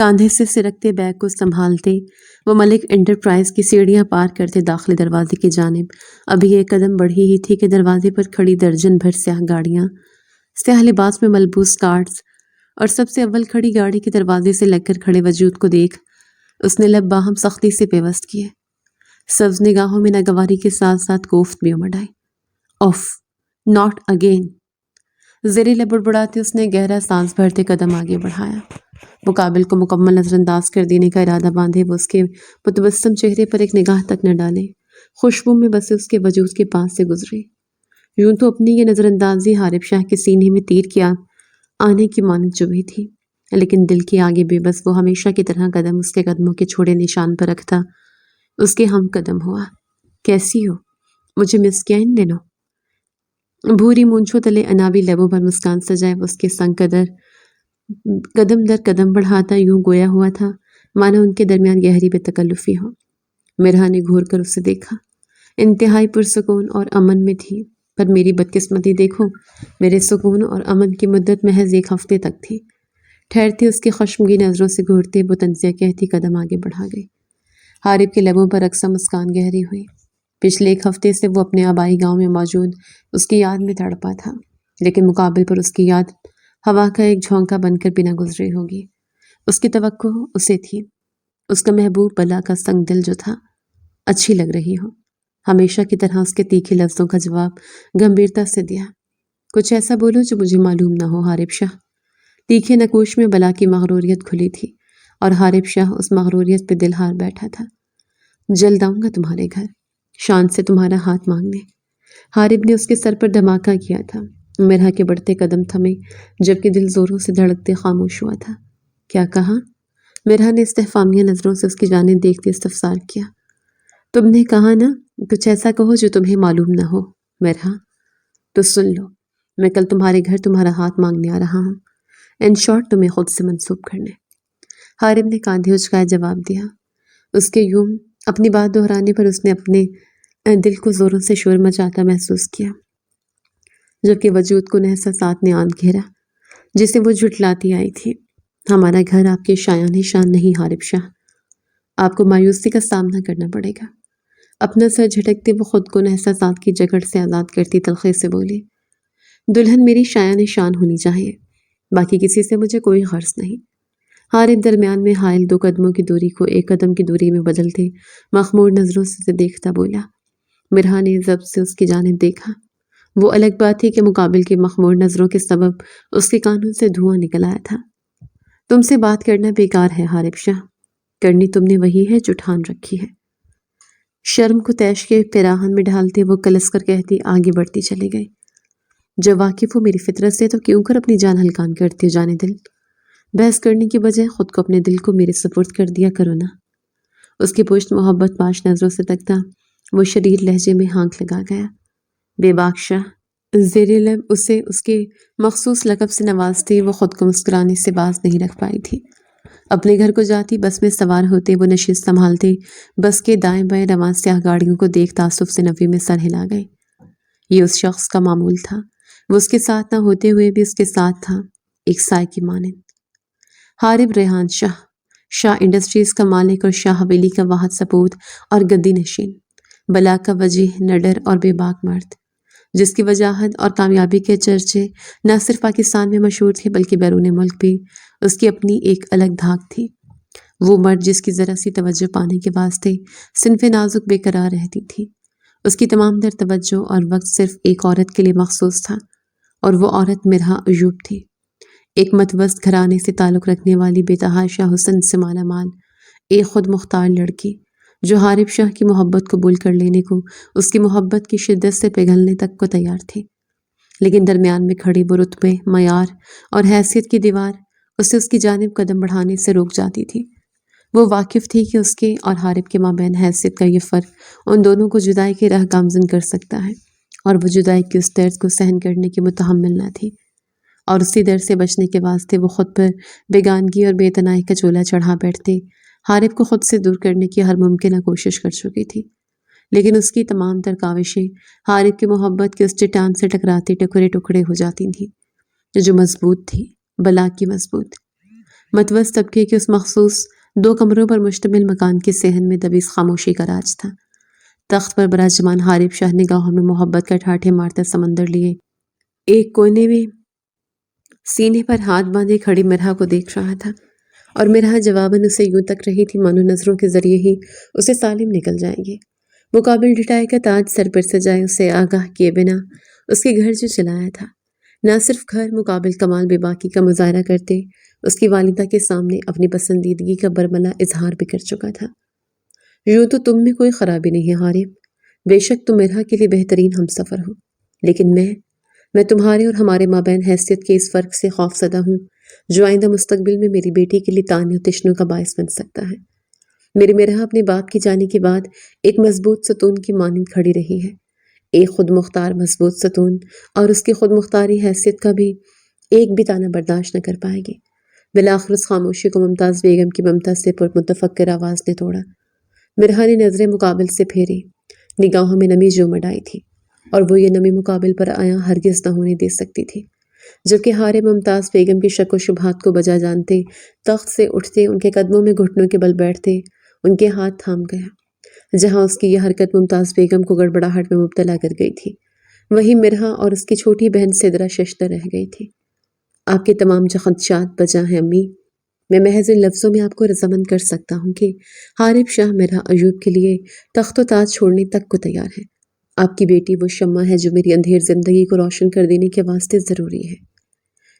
کاندھے سے سرکتے بیگ کو سنبھالتے وہ ملک انٹرپرائز کی سیڑھیاں پار کرتے داخلی دروازے کی جانب ابھی ایک قدم بڑھی ہی تھی کہ دروازے پر کھڑی درجن بھر سیاہ گاڑیاں، سیاہ لباس میں ملبوس کارز اور سب سے اول کھڑی گاڑی کے دروازے سے لگ کر کھڑے وجود کو دیکھ اس نے لب باہم سختی سے پیوست کیے، سبز نگاہوں میں ناگواری کے ساتھ ساتھ کوفت بھی امڑ آئی۔ اوف، ناٹ اگین۔ زیر لب بڑبڑاتے اس نے گہرا سانس بھرتے قدم آگے بڑھایا۔ مقابل کو مکمل نظر انداز کر دینے کا ارادہ باندھے وہ اس کے متبسم چہرے پر ایک نگاہ تک نہ ڈالے، خوشبو میں بسے اس کے وجود کے پاس سے گزرے۔ یوں تو اپنی یہ نظر اندازی حارب شاہ کے سینے میں تیر کیا آنے کی مانند چبھی تھی، لیکن دل کے آگے بے بس وہ ہمیشہ کی طرح قدم اس کے قدموں کے چھوڑے نشان پر رکھتا اس کے ہم قدم ہوا۔ کیسی ہو؟ مجھے مس کیا ان دنوں؟ بھوری مونچھوں تلے انابی لبوں پر مسکان سجائے وہ اس کے سنگ قدم در قدم بڑھاتا یوں گویا ہوا تھا مانا ان کے درمیان گہری بے تکلفی ہو۔ مرحا نے گھور کر اسے دیکھا، انتہائی پرسکون اور امن میں تھی، پر میری بدقسمتی دیکھو، میرے سکون اور امن کی مدت محض ایک ہفتے تک تھی۔ ٹھہرتے اس کی خشمگین نظروں سے گھورتے وہ طنزیہ کہتی قدم آگے بڑھا گئی۔ حارب کے لبوں پر اقسا مسکان گہری ہوئی۔ پچھلے ایک ہفتے سے وہ اپنے آبائی گاؤں میں موجود اس کی یاد میں تڑپا تھا، لیکن مقابل پر اس کی یاد ہوا کا ایک جھونکا بن کر بنا گزرے ہوگی۔ اس کی توقع اسے تھی، اس کا محبوب بلا کا سنگ دل جو تھا اچھی لگ رہی ہو۔ ہمیشہ کی طرح اس کے تیکھے لفظوں کا جواب گمبھیرتا سے دیا۔ کچھ ایسا بولو جو مجھے معلوم نہ ہو حارب شاہ۔ تیکھے نکوش میں بلا کی مغروریت کھلی تھی اور حارب شاہ اس مغروریت پہ دل ہار بیٹھا تھا۔ جلد آؤں گا تمہارے گھر، شان سے تمہارا ہاتھ مانگنے۔ حارب نے اس کے سر پر دھماکہ کیا تھا۔ مرحا کے بڑھتے قدم تھمے جبکہ دل زوروں سے دھڑکتے خاموش ہوا تھا۔ کیا کہا؟ مرحا نے استفہامیہ نظروں سے اس کی جانب دیکھتے استفسار کیا۔ تم نے کہا نا کچھ ایسا کہو جو تمہیں معلوم نہ ہو مرحا۔ تو سن لو، میں کل تمہارے گھر تمہارا ہاتھ مانگنے آ رہا ہوں، ان شارٹ تمہیں خود سے منسوب کرنے۔ حارب نے کاندھے اچکائے جواب دیا۔ اس کے یوں اپنی بات دہرانے پر اس نے اپنے دل کو زوروں سے شور مچاتا محسوس کیا، جبکہ وجود کو احساسات نے آن گھیرا جسے وہ جھٹلاتی آئی تھی۔ ہمارا گھر آپ کے شایان شان نہیں حارب شاہ، آپ کو مایوسی کا سامنا کرنا پڑے گا۔ اپنا سر جھٹکتے وہ خود کو احساسات کی جکڑ سے آزاد کرتی تلخی سے بولی۔ دلہن میری شایان شان ہونی چاہیے، باقی کسی سے مجھے کوئی غرض نہیں۔ حارب درمیان میں حائل 2 قدموں کی دوری کو 1 قدم کی دوری میں بدلتے مخمور نظروں سے دیکھتا بولا۔ مرحا نے ضبط سے اس کی جانب دیکھا۔ وہ الگ بات تھی کہ مقابل کے مخمور نظروں کے سبب اس کے کانوں سے دھواں نکل آیا تھا۔ تم سے بات کرنا بیکار ہے حارب شاہ، کرنی تم نے وہی ہے جو ٹھان رکھی ہے۔ شرم کو تیش کے پیراہن میں ڈھالتے وہ کلس کر کہتی آگے بڑھتی چلی گئی۔ جب واقف ہو میری فطرت سے تو کیوں کر اپنی جان ہلکان کرتی ہو جانے دل؟ بحث کرنے کی بجائے خود کو اپنے دل کو میرے سپرد کر دیا کرو نا۔ اس کی پشت محبت پاش نظروں سے تکتا وہ شریر لہجے میں ہانک لگا گیا۔ بے باک شاہ۔ زیر لب اسے اس کے مخصوص لقب سے نوازتی وہ خود کو مسکرانے سے باز نہیں رکھ پائی تھی۔ اپنے گھر کو جاتی بس میں سوار ہوتے وہ نشست سنبھالتے بس کے دائیں بائیں رواں سیاہ گاڑیوں کو دیکھ تعصب سے نفی میں سر ہلا گئے۔ یہ اس شخص کا معمول تھا، وہ اس کے ساتھ نہ ہوتے ہوئے بھی اس کے ساتھ تھا، ایک سائے کی مانند۔ حارب ریحان شاہ، شاہ انڈسٹریز کا مالک اور شاہ حویلی کا واحد سپود اور گدی نشین، بلا کا وجیح، نڈر اور بے باک مرد، جس کی وجاہت اور کامیابی کے چرچے نہ صرف پاکستان میں مشہور تھے بلکہ بیرون ملک بھی اس کی اپنی ایک الگ دھاک تھی۔ وہ مرد جس کی ذرا سی توجہ پانے کے واسطے صنف نازک بے قرار رہتی تھی۔ اس کی تمام تر توجہ اور وقت صرف ایک عورت کے لیے مخصوص تھا، اور وہ عورت مرحا ایوب تھی، ایک متوسط گھرانے سے تعلق رکھنے والی بے تحاشا حسن سے مالا مال ایک خود مختار لڑکی، جو حارب شاہ کی محبت قبول کر لینے کو، اس کی محبت کی شدت سے پگھلنے تک کو تیار تھی۔ لیکن درمیان میں کھڑی وہ رتبے، معیار اور حیثیت کی دیوار اسے اس کی جانب قدم بڑھانے سے روک جاتی تھی۔ وہ واقف تھی کہ اس کے اور حارب کے مابین حیثیت کا یہ فرق ان دونوں کو جدائی کے راہ گامزن کر سکتا ہے، اور وہ جدائی کی اس درد کو سہن کرنے کی متحمل نہ تھی، اور اسی درد سے بچنے کے واسطے وہ خود پر بیگانگی اور بے اعتنائی کا چولا چڑھا بیٹھتے حارب کو خود سے دور کرنے کی ہر ممکنہ کوشش کر چکی تھی۔ لیکن اس کی تمام تر کاوشیں حارب کی محبت کے اس چٹان سے ٹکراتی ٹکڑے ٹکڑے ہو جاتی تھیں جو مضبوط تھی، بلا کی مضبوط۔ متوسط طبقے کے اس مخصوص 2 کمروں پر مشتمل مکان کے صحن میں دبی خاموشی کا راج تھا۔ تخت پر براجمان حارب شاہ نگاہوں میں محبت کا ٹھاٹھے مارتا سمندر لیے ایک کونے میں سینے پر ہاتھ باندھے کھڑی مرحا کو دیکھ رہا تھا، اور مرحا جواباً اسے یوں تک رہی تھی مانو نظروں کے ذریعے ہی اسے سالم نکل جائیں گے۔ مقابل ڈٹائے کا تاج سر پر سجائے اسے آگاہ کیے بنا اس کے گھر جو چلایا تھا، نہ صرف گھر مقابل کمال بے باکی کا مظاہرہ کرتے اس کی والدہ کے سامنے اپنی پسندیدگی کا برملا اظہار بھی کر چکا تھا۔ یوں تو تم میں کوئی خرابی نہیں ہے حارب، بے شک تم مرحا کے لیے بہترین ہم سفر ہو، لیکن میں تمہارے اور ہمارے مابین حیثیت کے اس فرق سے خوف زدہ ہوں جو آئندہ مستقبل میں میری بیٹی کے لیے طعنوں و تشنوں کا باعث بن سکتا ہے۔ میری مرحا اپنے باپ کی جانے کے بعد ایک مضبوط ستون کی مانند کھڑی رہی ہے، ایک خود مختار مضبوط ستون، اور اس کی خود مختاری حیثیت کا بھی ایک بھی طعنہ برداشت نہ کر پائے گی۔ بالآخر اس خاموشی کو ممتاز بیگم کی ممتا سے پرمتفکر آواز نے توڑا۔ مرحا نے نظریں مقابل سے پھیری، نگاہوں میں نمی جو مڈائی تھی، اور وہ یہ نمی مقابل پر آیا ہرگز نہ ہونے دے سکتی تھی۔ جبکہ حارب ممتاز بیگم کی شک و شبہات کو بجا جانتے تخت سے اٹھتے ان کے قدموں میں گھٹنوں کے بل بیٹھتے ان کے ہاتھ تھام گیا۔ جہاں اس کی یہ حرکت ممتاز بیگم کو گڑبڑاہٹ میں مبتلا کر گئی تھی، وہیں مرحا اور اس کی چھوٹی بہن سدرا ششدر رہ گئی تھی۔ آپ کے تمام خدشات بجا ہیں امی، میں محض ان لفظوں میں آپ کو رضامند کر سکتا ہوں کہ حارب شاہ مرحا ایوب کے لیے تخت و تاج چھوڑنے تک کو تیار ہے۔ آپ کی بیٹی وہ شمع ہے جو میری اندھیر زندگی کو روشن کر دینے کے واسطے ضروری ہے۔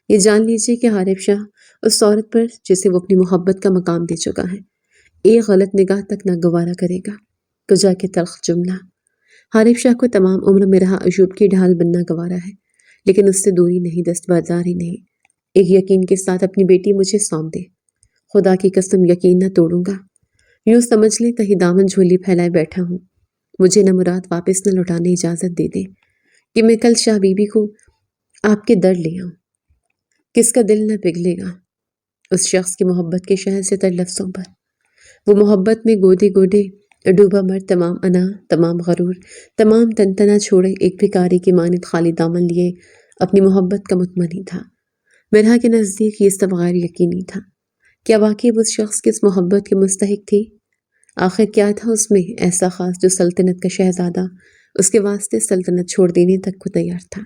یہ جان لیجیے کہ حارب شاہ اس عورت پر جسے وہ اپنی محبت کا مقام دے چکا ہے ایک غلط نگاہ تک نہ گوارا کرے گا۔ کجا کے تلخ جملہ۔ حارب شاہ کو تمام عمر مرحا ایوب کی ڈھال بننا گوارا ہے، لیکن اس سے دوری نہیں، دستبرداری نہیں۔ ایک یقین کے ساتھ اپنی بیٹی مجھے سونپ دے، خدا کی قسم یقین نہ توڑوں گا۔ یوں سمجھ لیں کہیں دامن جھولی پھیلائے بیٹھا ہوں، مجھے نہ مراد واپس نہ لوٹانے اجازت دے دے کہ میں کل شاہ بی بی کو آپ کے در لے آؤں۔ کس کا دل نہ پگھلے گا اس شخص کی محبت کے شہر سے تر لفظوں پر۔ وہ محبت میں گودے گودے ڈوبا مرد تمام انا، تمام غرور، تمام تنتنا چھوڑے ایک بھکاری کی مانند خالی دامن لیے اپنی محبت کا مطمئن تھا۔ مرحا کے نزدیک یہ سب غیر یقینی تھا۔ کیا واقعی وہ اس شخص کی اس محبت کے مستحق تھی؟ آخر کیا تھا اس میں ایسا خاص جو سلطنت کا شہزادہ اس کے واسطے سلطنت چھوڑ دینے تک کو تیار تھا؟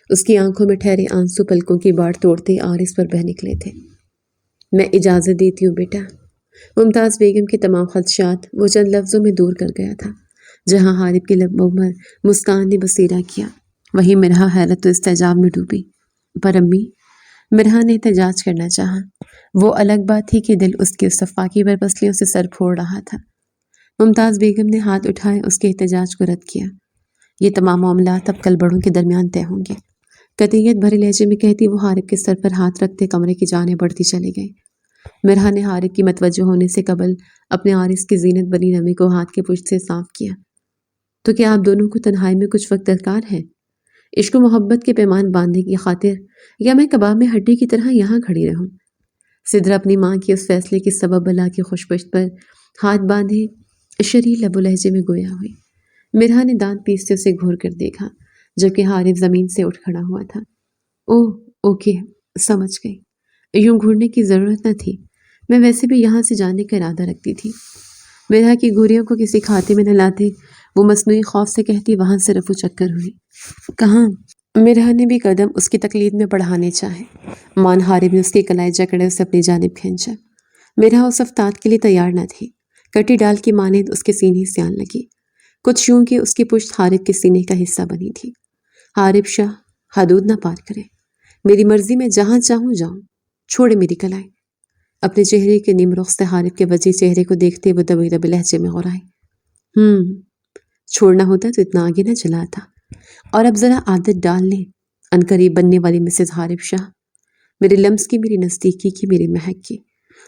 اس کی آنکھوں میں ٹھہرے آنسو پلکوں کی باڑ توڑتے آرس پر بہہ نکلے تھے۔ میں اجازت دیتی ہوں بیٹا۔ ممتاز بیگم کے تمام خدشات وہ چند لفظوں میں دور کر گیا تھا۔ جہاں حارب کی لبوں پر مسکان نے بصیرہ کیا، وہیں مرحا حیرت و استعجاب میں ڈوبی۔ پر امی، مرحا نے احتجاج کرنا چاہا۔ وہ الگ بات تھی کہ دل اس کی اس صفاکی پر پسلیوں سے سر پھوڑ رہا تھا۔ ممتاز بیگم نے ہاتھ اٹھائے اس کے احتجاج کو رد کیا۔ یہ تمام معاملات اب کل بڑوں کے درمیان طے ہوں گے۔ قطعیت بھرے لہجے میں کہتی وہ حارب کے سر پر ہاتھ رکھتے کمرے کی جانب بڑھتی چلی گئی۔ مرحا نے حارب کی متوجہ ہونے سے قبل اپنے عارض کی زینت بنی نمی کو ہاتھ کے پشت سے صاف کیا۔ تو کیا آپ دونوں کو تنہائی میں کچھ وقت درکار ہے؟ عشق و محبت کے پیمان باندھنے کی خاطر، یا میں کباب میں ہڈی کی طرح یہاں کھڑی رہوں؟ سدرا اپنی ماں کے اس فیصلے کی سبب بلا کی خوشپشت پر ہاتھ باندھے شرح لب و لہجے میں گویا ہوئی۔ مرحا نے دانت پیستے اسے گھور کر دیکھا، جبکہ حارب زمین سے اٹھ کھڑا ہوا تھا۔ اوہ اوکے، سمجھ گئی، یوں گھورنے کی ضرورت نہ تھی، میں ویسے بھی یہاں سے جانے کا ارادہ رکھتی تھی۔ مرحا کی گھوریوں کو کسی کھاتے میں نہ لاتے وہ مصنوعی خوف سے کہتی وہاں سے رفو چکر ہوئی۔ کہاں؟ مرحا نے بھی قدم اس کی تقلید میں بڑھانے چاہے۔ مان حارب نے اس کے کلائی جکڑے اسے اپنی جانب کھینچا۔ مرحا اس افتاد کے لیے تیار نہ تھی، کٹی ڈال کی مانند اس کے سینے سے آن لگی، کچھ یوں کہ اس کی پشت حارب کے سینے کا حصہ بنی تھی۔ حارب شاہ، حدود نہ پار کرے، میری مرضی میں جہاں چاہوں جاؤں، چھوڑے میری کلائی۔ اپنے چہرے کے نیم رخ سے حارب کے وجہ چہرے کو دیکھتے وہ دبی دبی لہجے میں غرائی۔ چھوڑنا ہوتا تو اتنا آگے نہ چلا تھا، اور اب ذرا عادت ڈال لیں عنقریب بننے والی مسز حارب شاہ، میرے لمس کی، میری نزدیکی کی، میری مہک کی۔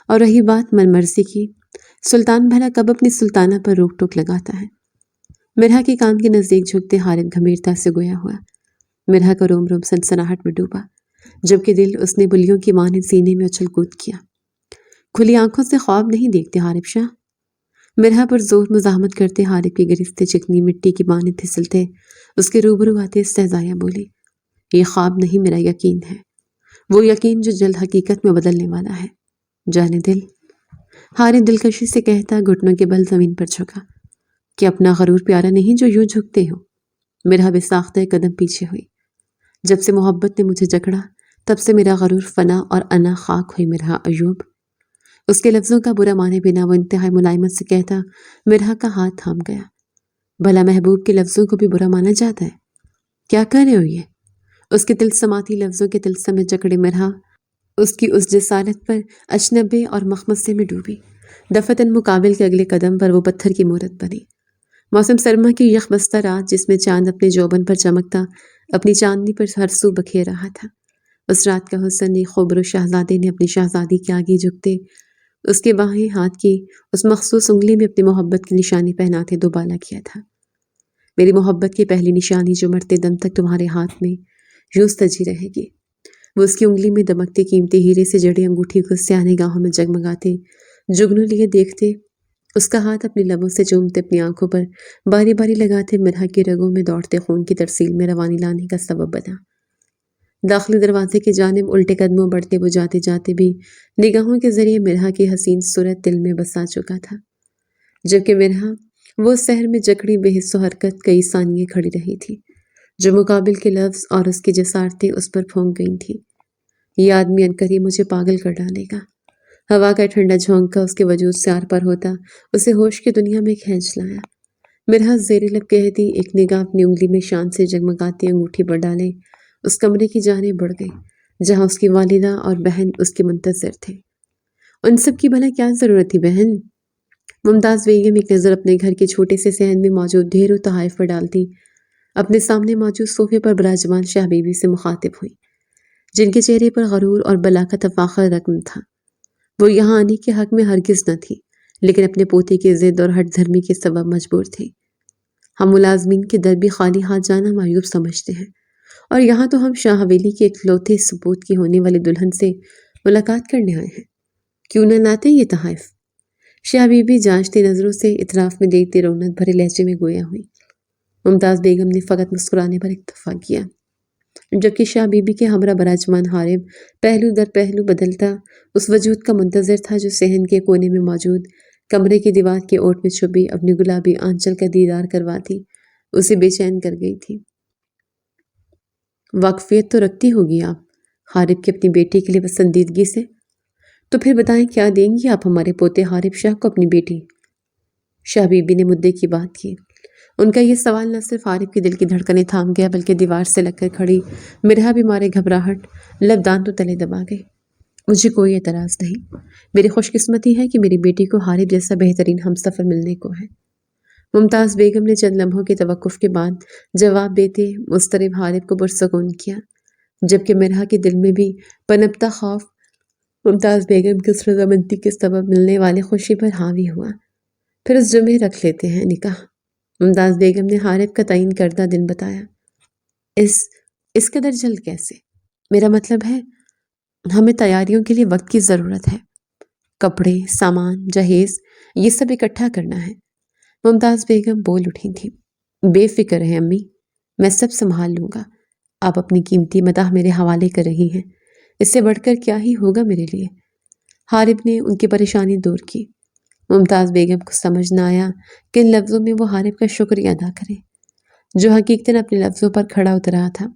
اور رہی بات من مرضی کی، سلطان بھلا کب اپنی سلطانہ پر روک ٹوک لگاتا ہے؟ مرحا کے کان کے نزدیک جھکتے حارب گھمیرتا سے گویا ہوا۔ مرحا کا روم روم سنسناہٹ میں ڈوبا، جبکہ دل اس نے بلیوں کی مانند سینے میں اچھل کود کیا۔ کھلی آنکھوں سے خواب نہیں دیکھتے حارب شاہ؟ مرحا پر زور مزاحمت کرتے حارب کی گرفتے چکنی مٹی کی مانند پھسلتے اس کے روبرو آتے استہزائیہ بولی، یہ خواب نہیں، میرا یقین ہے، وہ یقین جو جلد حقیقت میں بدلنے والا ہے۔ جانے دل، حارث دلکشی سے کہتا گھٹنوں کے بل زمین پر جھکا کہ اپنا غرور پیارا نہیں جو یوں جھکتے ہو۔ میرا بے ساختہ قدم پیچھے ہوئی۔ جب سے محبت نے مجھے جکڑا تب سے میرا غرور فنا اور انا خاک ہوئی مرحا ایوب۔ اس کے لفظوں کا برا مانے بنا وہ انتہائی ملائمت سے کہتا مرحا کا ہاتھ تھام گیا۔ بھلا محبوب کے لفظوں کو بھی برا مانا جاتا ہے؟ کیا کر رہے ہو یہ؟ اس کے تلسماتی لفظوں کے تلسم میں جکڑے مرحا اس کی اس جسارت پر اجنبے اور مخمصے میں ڈوبی۔ دفتن مقابل کے اگلے قدم پر وہ پتھر کی مورت بنی۔ موسم سرما کی یخ بستہ رات جس میں چاند اپنے جوبن پر چمکتا اپنی چاندنی پر ہر سو بکھیر رہا تھا۔ اس رات کا حسن ایک خوبرو شہزادے نے اپنی شہزادی کے آگے جھکتے اس کے بائیں ہاتھ کی اس مخصوص انگلی میں اپنی محبت کی نشانی پہناتے دوبالا کیا تھا۔ میری محبت کی پہلی نشانی جو مرتے دم تک تمہارے ہاتھ میں یوں سجی رہے گی، وہ اس کی انگلی میں دمکتے قیمتی ہیرے سے جڑی انگوٹھی کو سیاہ نگاہوں میں جگمگاتے جگنوں لیے دیکھتے اس کا ہاتھ اپنی لبوں سے چومتے اپنی آنکھوں پر باری باری لگاتے مرحا کی رگوں میں دوڑتے خون کی ترسیل میں روانی لانے کا سبب بنا۔ داخلی دروازے کی جانب الٹے قدموں بڑھتے وہ جاتے جاتے بھی نگاہوں کے ذریعے مرحا کی حسین صورت دل میں بسا چکا تھا، جبکہ مرحا وہ سحر میں جکڑی بے حس و حرکت کئی ثانیے کھڑی رہی تھی، جو مقابل کے لفظ اور اس کی جسارتیں اس پر پھونک گئی تھی۔ یہ آدمی عنقریب مجھے پاگل کر ڈالے گا۔ ہوا کا ٹھنڈا جھونکا اس کے وجود سے آر پر ہوتا اسے ہوش کی دنیا میں کھینچ لایا۔ مرحا زیر لب کہتی ایک نگاہ اپنی انگلی میں شان سے جگمگاتی انگوٹھی پر ڈالے اس کمرے کی جانب بڑھ گئی جہاں اس کی والدہ اور بہن اس کے منتظر تھے۔ ان سب کی بھلا کیا ضرورت تھی بہن؟ ممتاز بیگم ایک نظر اپنے گھر کے چھوٹے سے صحن میں موجود ڈھیروں تحائف پر ڈالتی اپنے سامنے موجود صوفے پر براجمان شاہ بیوی سے مخاطب ہوئی، جن کے چہرے پر غرور اور بلا کا تفاخر رقم تھا۔ وہ یہاں آنے کے حق میں ہرگز نہ تھی، لیکن اپنے پوتے کی ضد اور ہٹ دھرمی کے سبب مجبور تھی۔ ہم ملازمین کے در بھی خالی ہاتھ جانا معیوب سمجھتے ہیں، اور یہاں تو ہم شاہ حویلی کے اکلوتے سپوت کی ہونے والی دلہن سے ملاقات کرنے آئے ہیں، کیوں نہ لاتے یہ تحائف؟ شاہ بی بی جانچتی نظروں سے اطراف میں دیکھتی رونق بھرے لہجے میں گویا ہوئی۔ ممتاز بیگم نے فقط مسکرانے پر اکتفا کیا، جبکہ شاہ بی بی کے ہمراہ براجمان حارب پہلو در پہلو بدلتا اس وجود کا منتظر تھا جو صحن کے کونے میں موجود کمرے کی دیوار کے اوٹ میں چھپی اپنی گلابی آنچل کا دیدار کرواتی اسے بے چین کر گئی تھی۔ واقفیت تو رکھتی ہوگی آپ حارب کی اپنی بیٹی کے لیے پسندیدگی سے، تو پھر بتائیں کیا دیں گی آپ ہمارے پوتے حارب شاہ کو اپنی بیٹی؟ شاہ بی بی نے مدعے کی بات کی۔ ان کا یہ سوال نہ صرف حارب کے دل کی دھڑکنیں تھام گیا بلکہ دیوار سے لگ کر کھڑی مرحا بھی مارے گھبراہٹ لب دانتوں تلے دبا گئی۔ مجھے کوئی اعتراض نہیں، میری خوش قسمتی ہے کہ میری بیٹی کو حارب جیسا بہترین ہمسفر ملنے کو ہے۔ ممتاز بیگم نے چند لمحوں کے توقف کے بعد جواب دیتے مضطرب حارب کو پرسکون کیا، جبکہ مرحا کے دل میں بھی پنپتا خوف ممتاز بیگم کی اس رضامندی کے سبب ملنے والے خوشی پر حاوی ہوا۔ پھر اس جمعے رکھ لیتے ہیں نکاح۔ ممتاز بیگم نے حارب کا تعین کردہ دن بتایا۔ اس قدر جلد کیسے؟ میرا مطلب ہے ہمیں تیاریوں کے لیے وقت کی ضرورت ہے، کپڑے، سامان، جہیز، یہ سب اکٹھا کرنا ہے۔ ممتاز بیگم بول اٹھی تھی، بے فکر ہے امی، میں سب سنبھال لوں گا۔ آپ اپنی قیمتی متاع میرے حوالے کر رہی ہیں، اس سے بڑھ کر کیا ہی ہوگا میرے لیے۔ حارب نے ان کی پریشانی دور کی۔ ممتاز بیگم کو سمجھ نہ آیا کہ ان لفظوں میں وہ حارب کا شکریہ ادا کرے جو حقیقتاً اپنے لفظوں پر کھڑا اترا تھا۔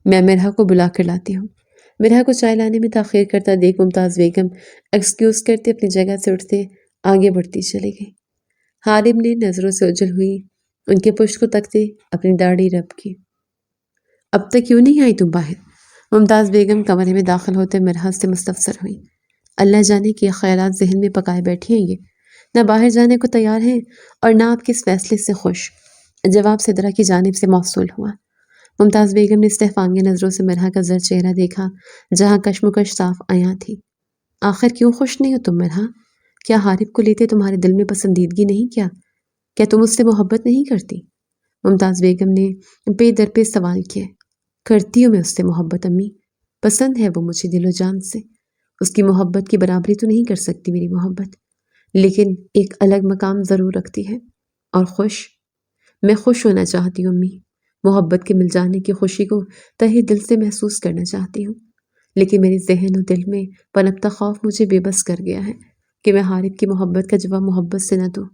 میں مرحا کو بلا کر لاتی ہوں۔ مرحا کو چائے لانے میں تاخیر کرتا دیکھ ممتاز بیگم ایکسکیوز کرتے اپنی جگہ سے اٹھتے آگے بڑھتی چلی گئی۔ حارب نے نظروں سے اوجھل ہوئی ان کے پشت کو تکتے اپنی داڑھی رب کی۔ اب تک کیوں نہیں آئی تم باہر؟ ممتاز بیگم کمرے میں داخل ہوتے مرحا سے مستفسر ہوئی۔ اللہ جانے کہ خیالات ذہن میں پکائے بیٹھی ہیں، یہ نہ باہر جانے کو تیار ہیں اور نہ آپ کے اس فیصلے سے خوش۔ جواب صدرہ کی جانب سے موصول ہوا۔ ممتاز بیگم نے استحفامیہ نظروں سے مرحا کا زرد چہرہ دیکھا جہاں کشمکش صاف عیاں تھی۔ آخر کیوں خوش نہیں ہو تم مرحا؟ کیا حارب کو لیتے تمہارے دل میں پسندیدگی نہیں؟ کیا تم اس سے محبت نہیں کرتی؟ ممتاز بیگم نے پے در پے سوال کیا۔ کرتی ہوں میں اس سے محبت امی، پسند ہے وہ مجھے دل و جان سے، اس کی محبت کی برابری تو نہیں کر سکتی میری محبت، لیکن ایک الگ مقام ضرور رکھتی ہے۔ اور میں خوش ہونا چاہتی ہوں امی، محبت کے مل جانے کی خوشی کو تہہ دل سے محسوس کرنا چاہتی ہوں، لیکن میرے ذہن و دل میں پنپتا خوف مجھے بے بس کر گیا ہے کہ میں حارث کی محبت کا جواب محبت سے نہ دوں،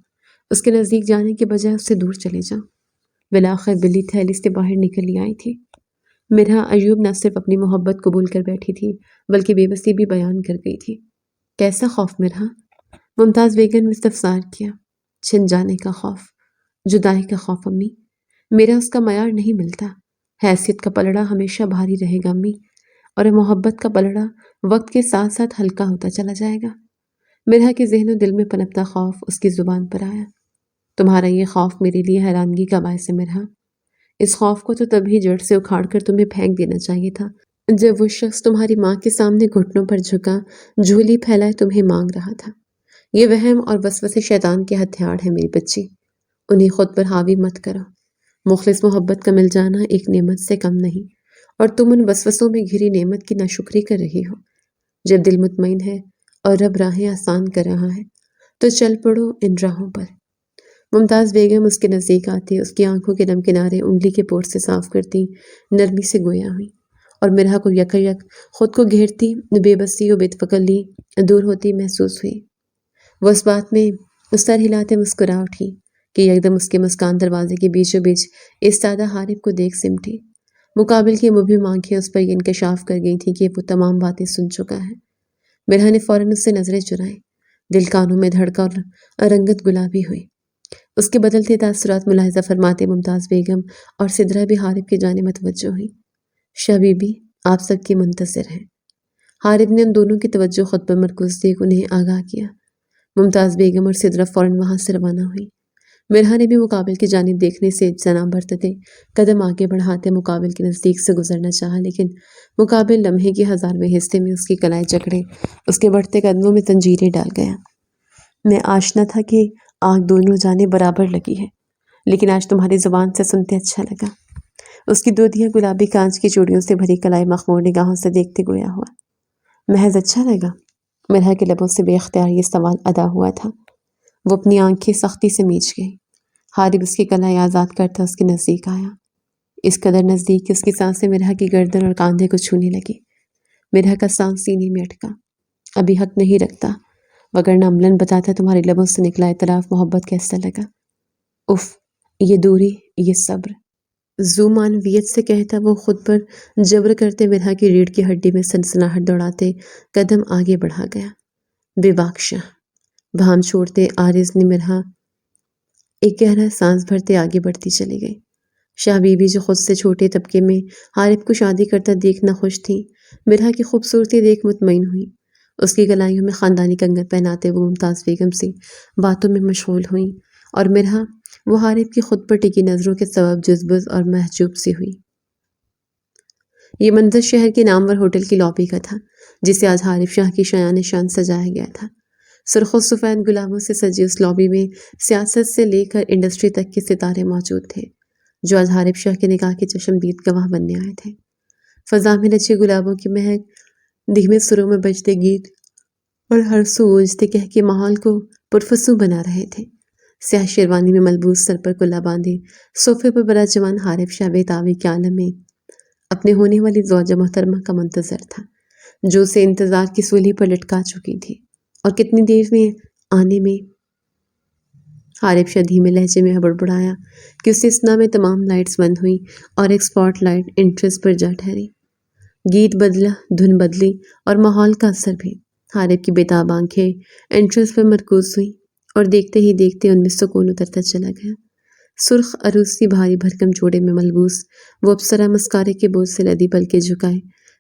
اس کے نزدیک جانے کے بجائے اس سے دور چلے جاؤں۔ بالآخر بلی تھیلی سے باہر نکل آئی تھی۔ مرحا ایوب نہ صرف اپنی محبت قبول کر بیٹھی تھی بلکہ بے بسی بھی بیان کر گئی تھی۔ کیسا خوف مرحا؟ ممتاز بیگم نے استفسار کیا۔ چھن جانے کا خوف، جدائی کا خوف امی۔ میرا اس کا معیار نہیں ملتا۔ حیثیت کا پلڑا ہمیشہ بھاری رہے گا امی، اور محبت کا پلڑا وقت کے ساتھ ساتھ ہلکا ہوتا چلا جائے گا۔ مرحا کے ذہن و دل میں پنپتا خوف اس کی زبان پر آیا۔ تمہارا یہ خوف میرے لیے حیرانگی کا باعث ہے مرحا۔ اس خوف کو تو تبھی جڑ سے اکھاڑ کر تمہیں پھینک دینا چاہیے تھا جب وہ شخص تمہاری ماں کے سامنے گھٹنوں پر جھکا جھولی پھیلائے تمہیں مانگ رہا تھا۔ یہ وہم اور وسوسے شیطان کے ہتھیار ہیں میری بچی، انہیں خود پر حاوی مت کرو۔ مخلص محبت کا مل جانا ایک نعمت سے کم نہیں، اور تم ان وسوسوں میں گھری نعمت کی ناشکری کر رہی ہو۔ جب دل مطمئن ہے اور رب راہیں آسان کر رہا ہے تو چل پڑو ان راہوں پر۔ ممتاز بیگم اس کے نزدیک آتی، اس کی آنکھوں کے نم کنارے انگلی کے پور سے صاف کرتی نرمی سے گویا ہوئی، اور مرحا کو یک خود کو گھیرتی بے بسی و بے تفکلی دور ہوتی محسوس ہوئی۔ وہ اس بات میں سر ہلاتے مسکرا اٹھی کہ یکدم اس کے مسکان دروازے کے بیچوں بیچ ایستادہ حارث کو دیکھ سمٹی۔ مقابل کی مبہم آنکھیں اس پر یہ انکشاف کر گئی تھیں کہ وہ تمام باتیں سن چکا ہے۔ مرحا نے فوراً اس سے نظریں چرائیں۔ دل کانوں میں دھڑکا اور رنگت گلابی ہوئی۔ اس کے بدلتے تاثرات ملاحظہ فرماتے ممتاز بیگم اور سدرا بھی حارث کی جانب متوجہ ہوئی۔ شاہ بی بی آپ سب کی منتظر ہیں۔ حارث نے ان دونوں کی توجہ خود پر مرکوز دیکھ انہیں آگاہ کیا۔ ممتاز بیگم اور سدرا فوراً وہاں سے روانہ ہوئی۔ مرحا نے بھی مقابل کی جانب دیکھنے سے اجتناب برتتے قدم آگے بڑھاتے مقابل کے نزدیک سے گزرنا چاہا، لیکن مقابل لمحے کے 1000ویں حصے میں اس کی کلائیں جکڑے اس کے بڑھتے قدموں میں زنجیریں ڈال گیا۔ میں آشنا تھا کہ آنکھ دونوں جانب برابر لگی ہے، لیکن آج تمہاری زبان سے سنتے اچھا لگا۔ اس کی دودھیاں گلابی کانچ کی چوڑیوں سے بھری کلائی مخمور نگاہوں سے دیکھتے گویا ہوا۔ محض اچھا لگا؟ مرحا کے لبوں سے بے اختیار یہ سوال ادا ہوا تھا۔ وہ اپنی آنکھیں سختی سے میچ گئی۔ حارث اس کی کلائی آزاد کرتا اس کے نزدیک آیا، اس قدر نزدیک کہ اس کی سانسیں مرحا کی گردن اور کاندھے کو چھونے لگی۔ مرحا کا سانس سینے میں اٹکا۔ ابھی حق نہیں رکھتا، وگرنہ عملاً بتاتا تمہارے لبوں سے نکلا اعتراف محبت کیسا لگا۔ اف، یہ دوری، یہ صبر۔ ذو معنویت سے کہتا وہ خود پر جبر کرتے مرحا کی ریڑھ کی ہڈی میں سنسناہٹ دوڑاتے قدم آگے بڑھا گیا۔ بے باک شاہ، بھام چھوڑتے عارض نے مرحا ایک گہرا سانس بھرتے آگے بڑھتی چلی گئی۔ شاہ بی بی جو خود سے چھوٹے طبقے میں حارث کو شادی کرتا دیکھنا خوش تھیں، مرحا کی خوبصورتی دیکھ مطمئن ہوئی۔ اس کی گلائیوں میں خاندانی کنگن پہناتے وہ ممتاز بیگم سے باتوں میں مشغول ہوئیں، اور مرحا وہ حارث کی خود پر ٹکی نظروں کے سبب جذبز اور محجوب سی ہوئی۔ یہ منظر شہر کے نامور ہوٹل کی لابی کا تھا، جسے آج حارث شاہ کی شایان شان سجایا گیا تھا۔ سرخ و سفید گلابوں سے سجی اس لابی میں سیاست سے لے کر انڈسٹری تک کے ستارے موجود تھے، جو آج حارث شاہ کے نکاح کے چشمدید گواہ بننے آئے تھے۔ فضا میں رچے گلابوں کی مہک، دھیمے سروں میں بجتے گیت اور ہر سو گونجتے کہکے ماحول کو پرفسوں بنا رہے تھے۔ سیاہ شیروانی میں ملبوس، سر پر کلا باندھے صوفے پر براجمان حارث شاہ بےتابی کے عالم میں اپنے ہونے والی زوجہ محترمہ کا منتظر تھا، جو اسے انتظار کی سولی پر لٹکا چکی تھی، اور کتنی دیر میں آنے میں۔ حارث شاہ دھیمے لہجے میں بڑبڑایا کہ اس استثنا میں تمام لائٹس بند ہوئیں اور ایک سپاٹ لائٹ انٹرس پر جا ٹھہری۔ گیت بدلا، دھن بدلی، اور ماحول کا اثر بھی۔ حارث کی بےتاب آنکھیں انٹرس پر مرکوز ہوئیں، اور دیکھتے ہی دیکھتے ان میں سکون اترتا چلا گیا۔ سرخ عروسی بھاری بھرکم جوڑے میں ملبوس وہ اپسرا مسکارے کے بوجھ سے لدی پلکیں جھکائے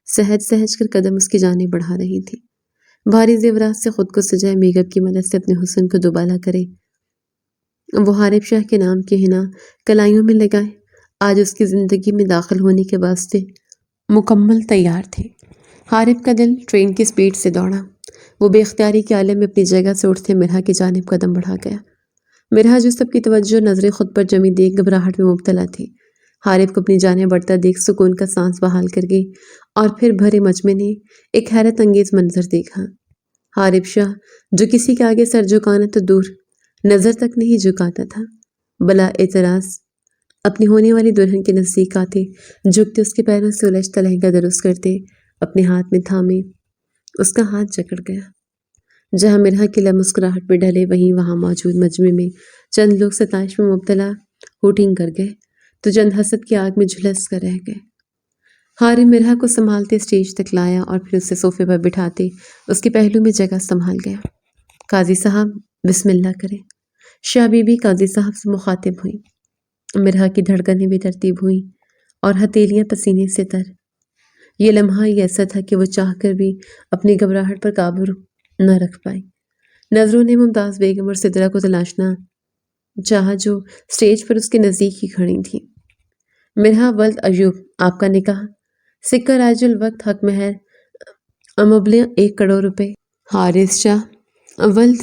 سہج سہج کر قدم اس کی جانب بڑھا رہی تھی۔ بھاری زیورات سے خود کو سجائے میک اپ کی مدد سے اپنے حسن کو دوبالا کرے وہ حارث شاہ کے نام کے حنا کلائیوں میں لگائے آج اس کی زندگی میں داخل ہونے کے واسطے مکمل تیار تھے۔ حارث کا دل ٹرین کی سپیڈ سے دوڑا۔ وہ بے اختیاری کے عالم میں اپنی جگہ سے اٹھتے مرحا کی جانب قدم بڑھا گیا۔ مرحا جو سب کی توجہ نظریں خود پر جمی دیکھ گھبراہٹ میں مبتلا تھی، حارث کو اپنی جانب بڑھتا دیکھ سکون کا سانس بحال کر گئی، اور پھر بھرے مجمع نے ایک حیرت انگیز منظر دیکھا۔ حارث شاہ جو کسی کے آگے سر جھکانا تو دور، نظر تک نہیں جھکاتا تھا، بلا اعتراض اپنی ہونے والی دلہن کے نزدیک آتے جھکتے اس کے پیروں سے الجھتا لہنگا درست کرتے اپنے ہاتھ میں تھامے اس کا ہاتھ جکڑ گیا۔ جہاں مرحا کی لب مسکراہٹ میں ڈھلے وہیں وہاں موجود مجمع میں چند لوگ ستائش میں مبتلا ہوٹنگ کر گئے تو چند حسد کی آگ میں جھلس کر رہ گئے۔ حارم مرحا کو سنبھالتے اسٹیج تک لایا اور پھر اسے صوفے پر بٹھاتے اس کے پہلو میں جگہ سنبھال گیا۔ قاضی صاحب بسم اللہ کریں۔ شاہ بی بی قاضی صاحب سے مخاطب ہوئی۔ مرحا کی دھڑکنیں بے ترتیب ہوئیں اور ہتھیلیاں پسینے سے تر۔ یہ لمحہ ہی ایسا تھا کہ وہ چاہ کر بھی اپنی گھبراہٹ پر قابو نہ رکھ پائی۔ نظروں نے ممتاز بیگم اور سدرا کو تلاشنا چاہا جو اسٹیج پر اس کے نزدیک ہی کھڑی تھیں۔ مرحا ولد ایوب، آپ کا نکاح سکہ رائج الوقت حق مہر مبلغ 1 کروڑ روپے حارث شاہ ولد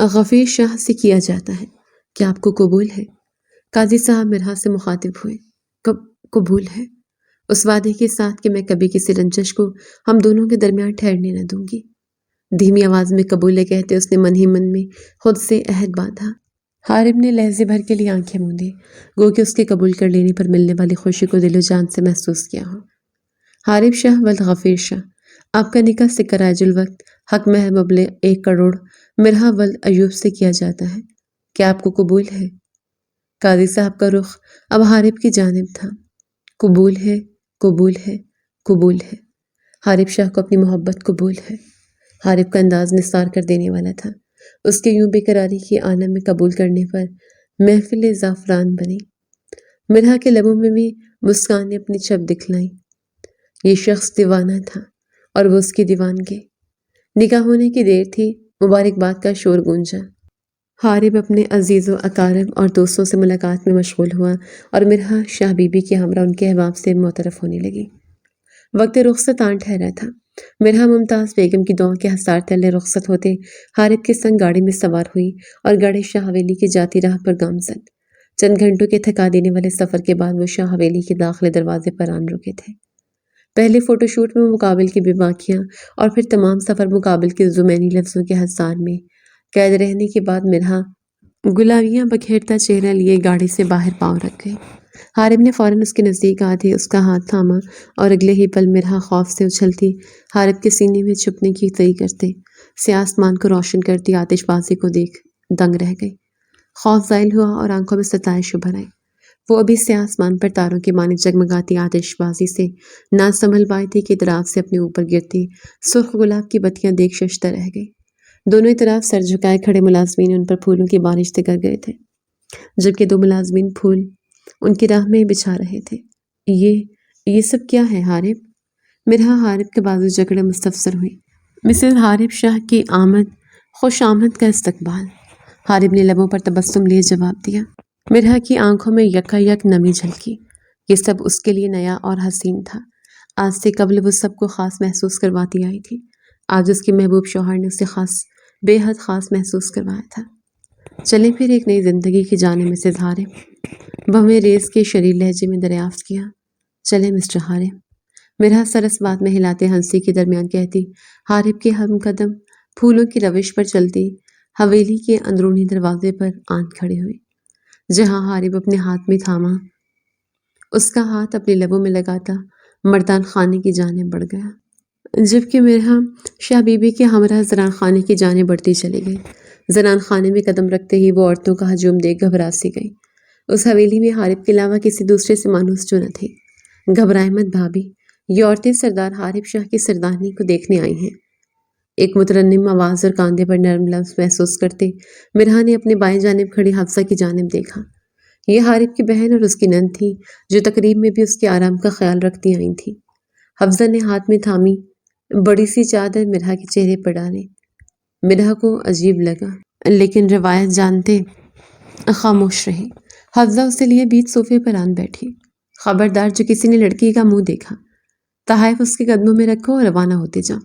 غفیر شاہ سے کیا جاتا ہے، کیا آپ کو قبول ہے؟ قاضی صاحب مرحا سے مخاطب ہوئے۔ قبول ہے، اس وعدے کے ساتھ کہ میں کبھی کسی رنجش کو ہم دونوں کے درمیان ٹھہرنے نہ دوں گی۔ دھیمی آواز میں قبول کہتے اس نے من ہی من میں خود سے عہد باندھا۔ حارم نے لہجے بھر کے لیے آنکھیں موندی، گو کہ اس کے قبول کر لینے پر ملنے والی خوشی کو دل و جان سے محسوس کیا ہو۔ حارث شاہ ولد غفیر شاہ، آپ کا نکاح سکہ رائج الوقت حق مہر مبلغ 1 کروڑ مرحا ولد ایوب سے کیا جاتا ہے، کیا آپ کو قبول ہے؟ قاضی صاحب کا رخ اب حارب کی جانب تھا۔ قبول ہے، قبول ہے، قبول ہے۔ حارب شاہ کو اپنی محبت قبول ہے۔ حارب کا انداز نثار کر دینے والا تھا۔ اس کے یوں بے قراری کی عالم میں قبول کرنے پر محفل زعفران بنی۔ مرحا کے لبوں میں بھی مسکان نے اپنی چپ دکھلائی۔ یہ شخص دیوانہ تھا اور وہ اس کی دیوانگی۔ نکاح ہونے کی دیر تھی، مبارکباد کا شور گونجا۔ حارب اپنے عزیز و اقارب اور دوستوں سے ملاقات میں مشغول ہوا اور مرحا شاہ بی بی کے ہمراہ ان کے احباب سے معترف ہونے لگی۔ وقت رخصت آن ٹھہرا تھا۔ مرحا ممتاز بیگم کی دعاؤں کے حصار تلے رخصت ہوتے حارب کے سنگ گاڑی میں سوار ہوئی اور گڑھے شاہ حویلی کی جاتی راہ پر گامزن۔ چند گھنٹوں کے تھکا دینے والے سفر کے بعد وہ شاہ حویلی کے داخلے دروازے پر آن رکے تھے۔ پہلے فوٹو شوٹ میں مقابل کی بے باکیاں اور پھر تمام سفر مقابل کے زمینی لفظوں کے حصار میں قید رہنے کے بعد مرحا گلاویاں بکھیرتا چہرہ لیے گاڑی سے باہر پاؤں رکھ گئی۔ حارب نے فوراً اس کے نزدیک آتے اس کا ہاتھ تھاما اور اگلے ہی پل مرحا خوف سے اچھلتی حارب کے سینے میں چھپنے کی تئی کرتے سیاہ آسمان کو روشن کرتی آتش بازی کو دیکھ دنگ رہ گئی۔ خوف زائل ہوا اور آنکھوں میں ستائش ابھر آئی۔ وہ ابھی سیاہ آسمان پر تاروں کی مانند جگمگاتی آتش بازی سے نہ سنبھل پائی تھی کہ اطراف سے اپنے اوپر گرتی سرخ گلاب کی بتیاں دیکھ ششدر رہ گئی۔ دونوں اطراف سر جھکائے کھڑے ملازمین ان پر پھولوں کی بارش سے گر گئے تھے، جبکہ 2 ملازمین پھول ان کی راہ میں بچھا رہے تھے۔ یہ سب کیا ہے حارب؟ مرحا حارب کے بازو جکڑے مستفسر ہوئی۔ مسز حارب شاہ کی آمد خوش آمد کا استقبال۔ حارب نے لبوں پر تبسم لیے جواب دیا۔ مرحا کی آنکھوں میں یکا یک نمی جھلکی۔ یہ سب اس کے لیے نیا اور حسین تھا۔ آج سے قبل وہ سب کو خاص محسوس کرواتی آئی تھی، آج اس کے محبوب شوہر نے اسے بے حد خاص محسوس کروایا تھا۔ چلیں پھر ایک نئی زندگی کی جانب مسز حارب، بہویں ریز کے شریر لہجے میں دریافت کیا۔ چلیں مسٹر حارب، مرحا سرس بات میں ہلاتے ہنسی کے درمیان کہتی حارب کے ہم قدم پھولوں کی روش پر چلتی حویلی کے اندرونی دروازے پر آن کھڑے ہوئی، جہاں حارب اپنے ہاتھ میں تھاما اس کا ہاتھ اپنے لبوں میں لگاتا مردان خانے کی جانب بڑھ گیا، جبکہ مرحا شاہ بی بی کے ہمراہ زنان خانے کی جانب بڑھتی چلی گئی۔ زنان خانے میں قدم رکھتے ہی وہ عورتوں کا ہجوم دیکھ گھبرا سی گئی۔ اس حویلی میں حارب کے علاوہ کسی دوسرے سے مانوس جو نہ تھی۔ گھبرائے مت بھابی، یہ عورتیں سردار حارب شاہ کی سردارنی کو دیکھنے آئی ہیں۔ ایک مترنم آواز اور کاندھے پر نرم لمس محسوس کرتے مرحا نے اپنے بائیں جانب کھڑی حفصہ کی جانب دیکھا۔ یہ حارب کی بہن اور اس کی نند تھی جو تقریب میں بھی اس کے آرام کا خیال رکھتی آئی تھی۔ حفصہ نے ہاتھ میں تھامی بڑی سی چادر مرحا کے چہرے پر ڈالی۔ مرحا کو عجیب لگا لیکن روایت جانتے خاموش رہی۔ حفصہ اسے لیے بیچ صوفے پر آن بیٹھی۔ خبردار جو کسی نے لڑکی کا منہ دیکھا، تحائف اس کے قدموں میں رکھو اور روانہ ہوتے جاؤ۔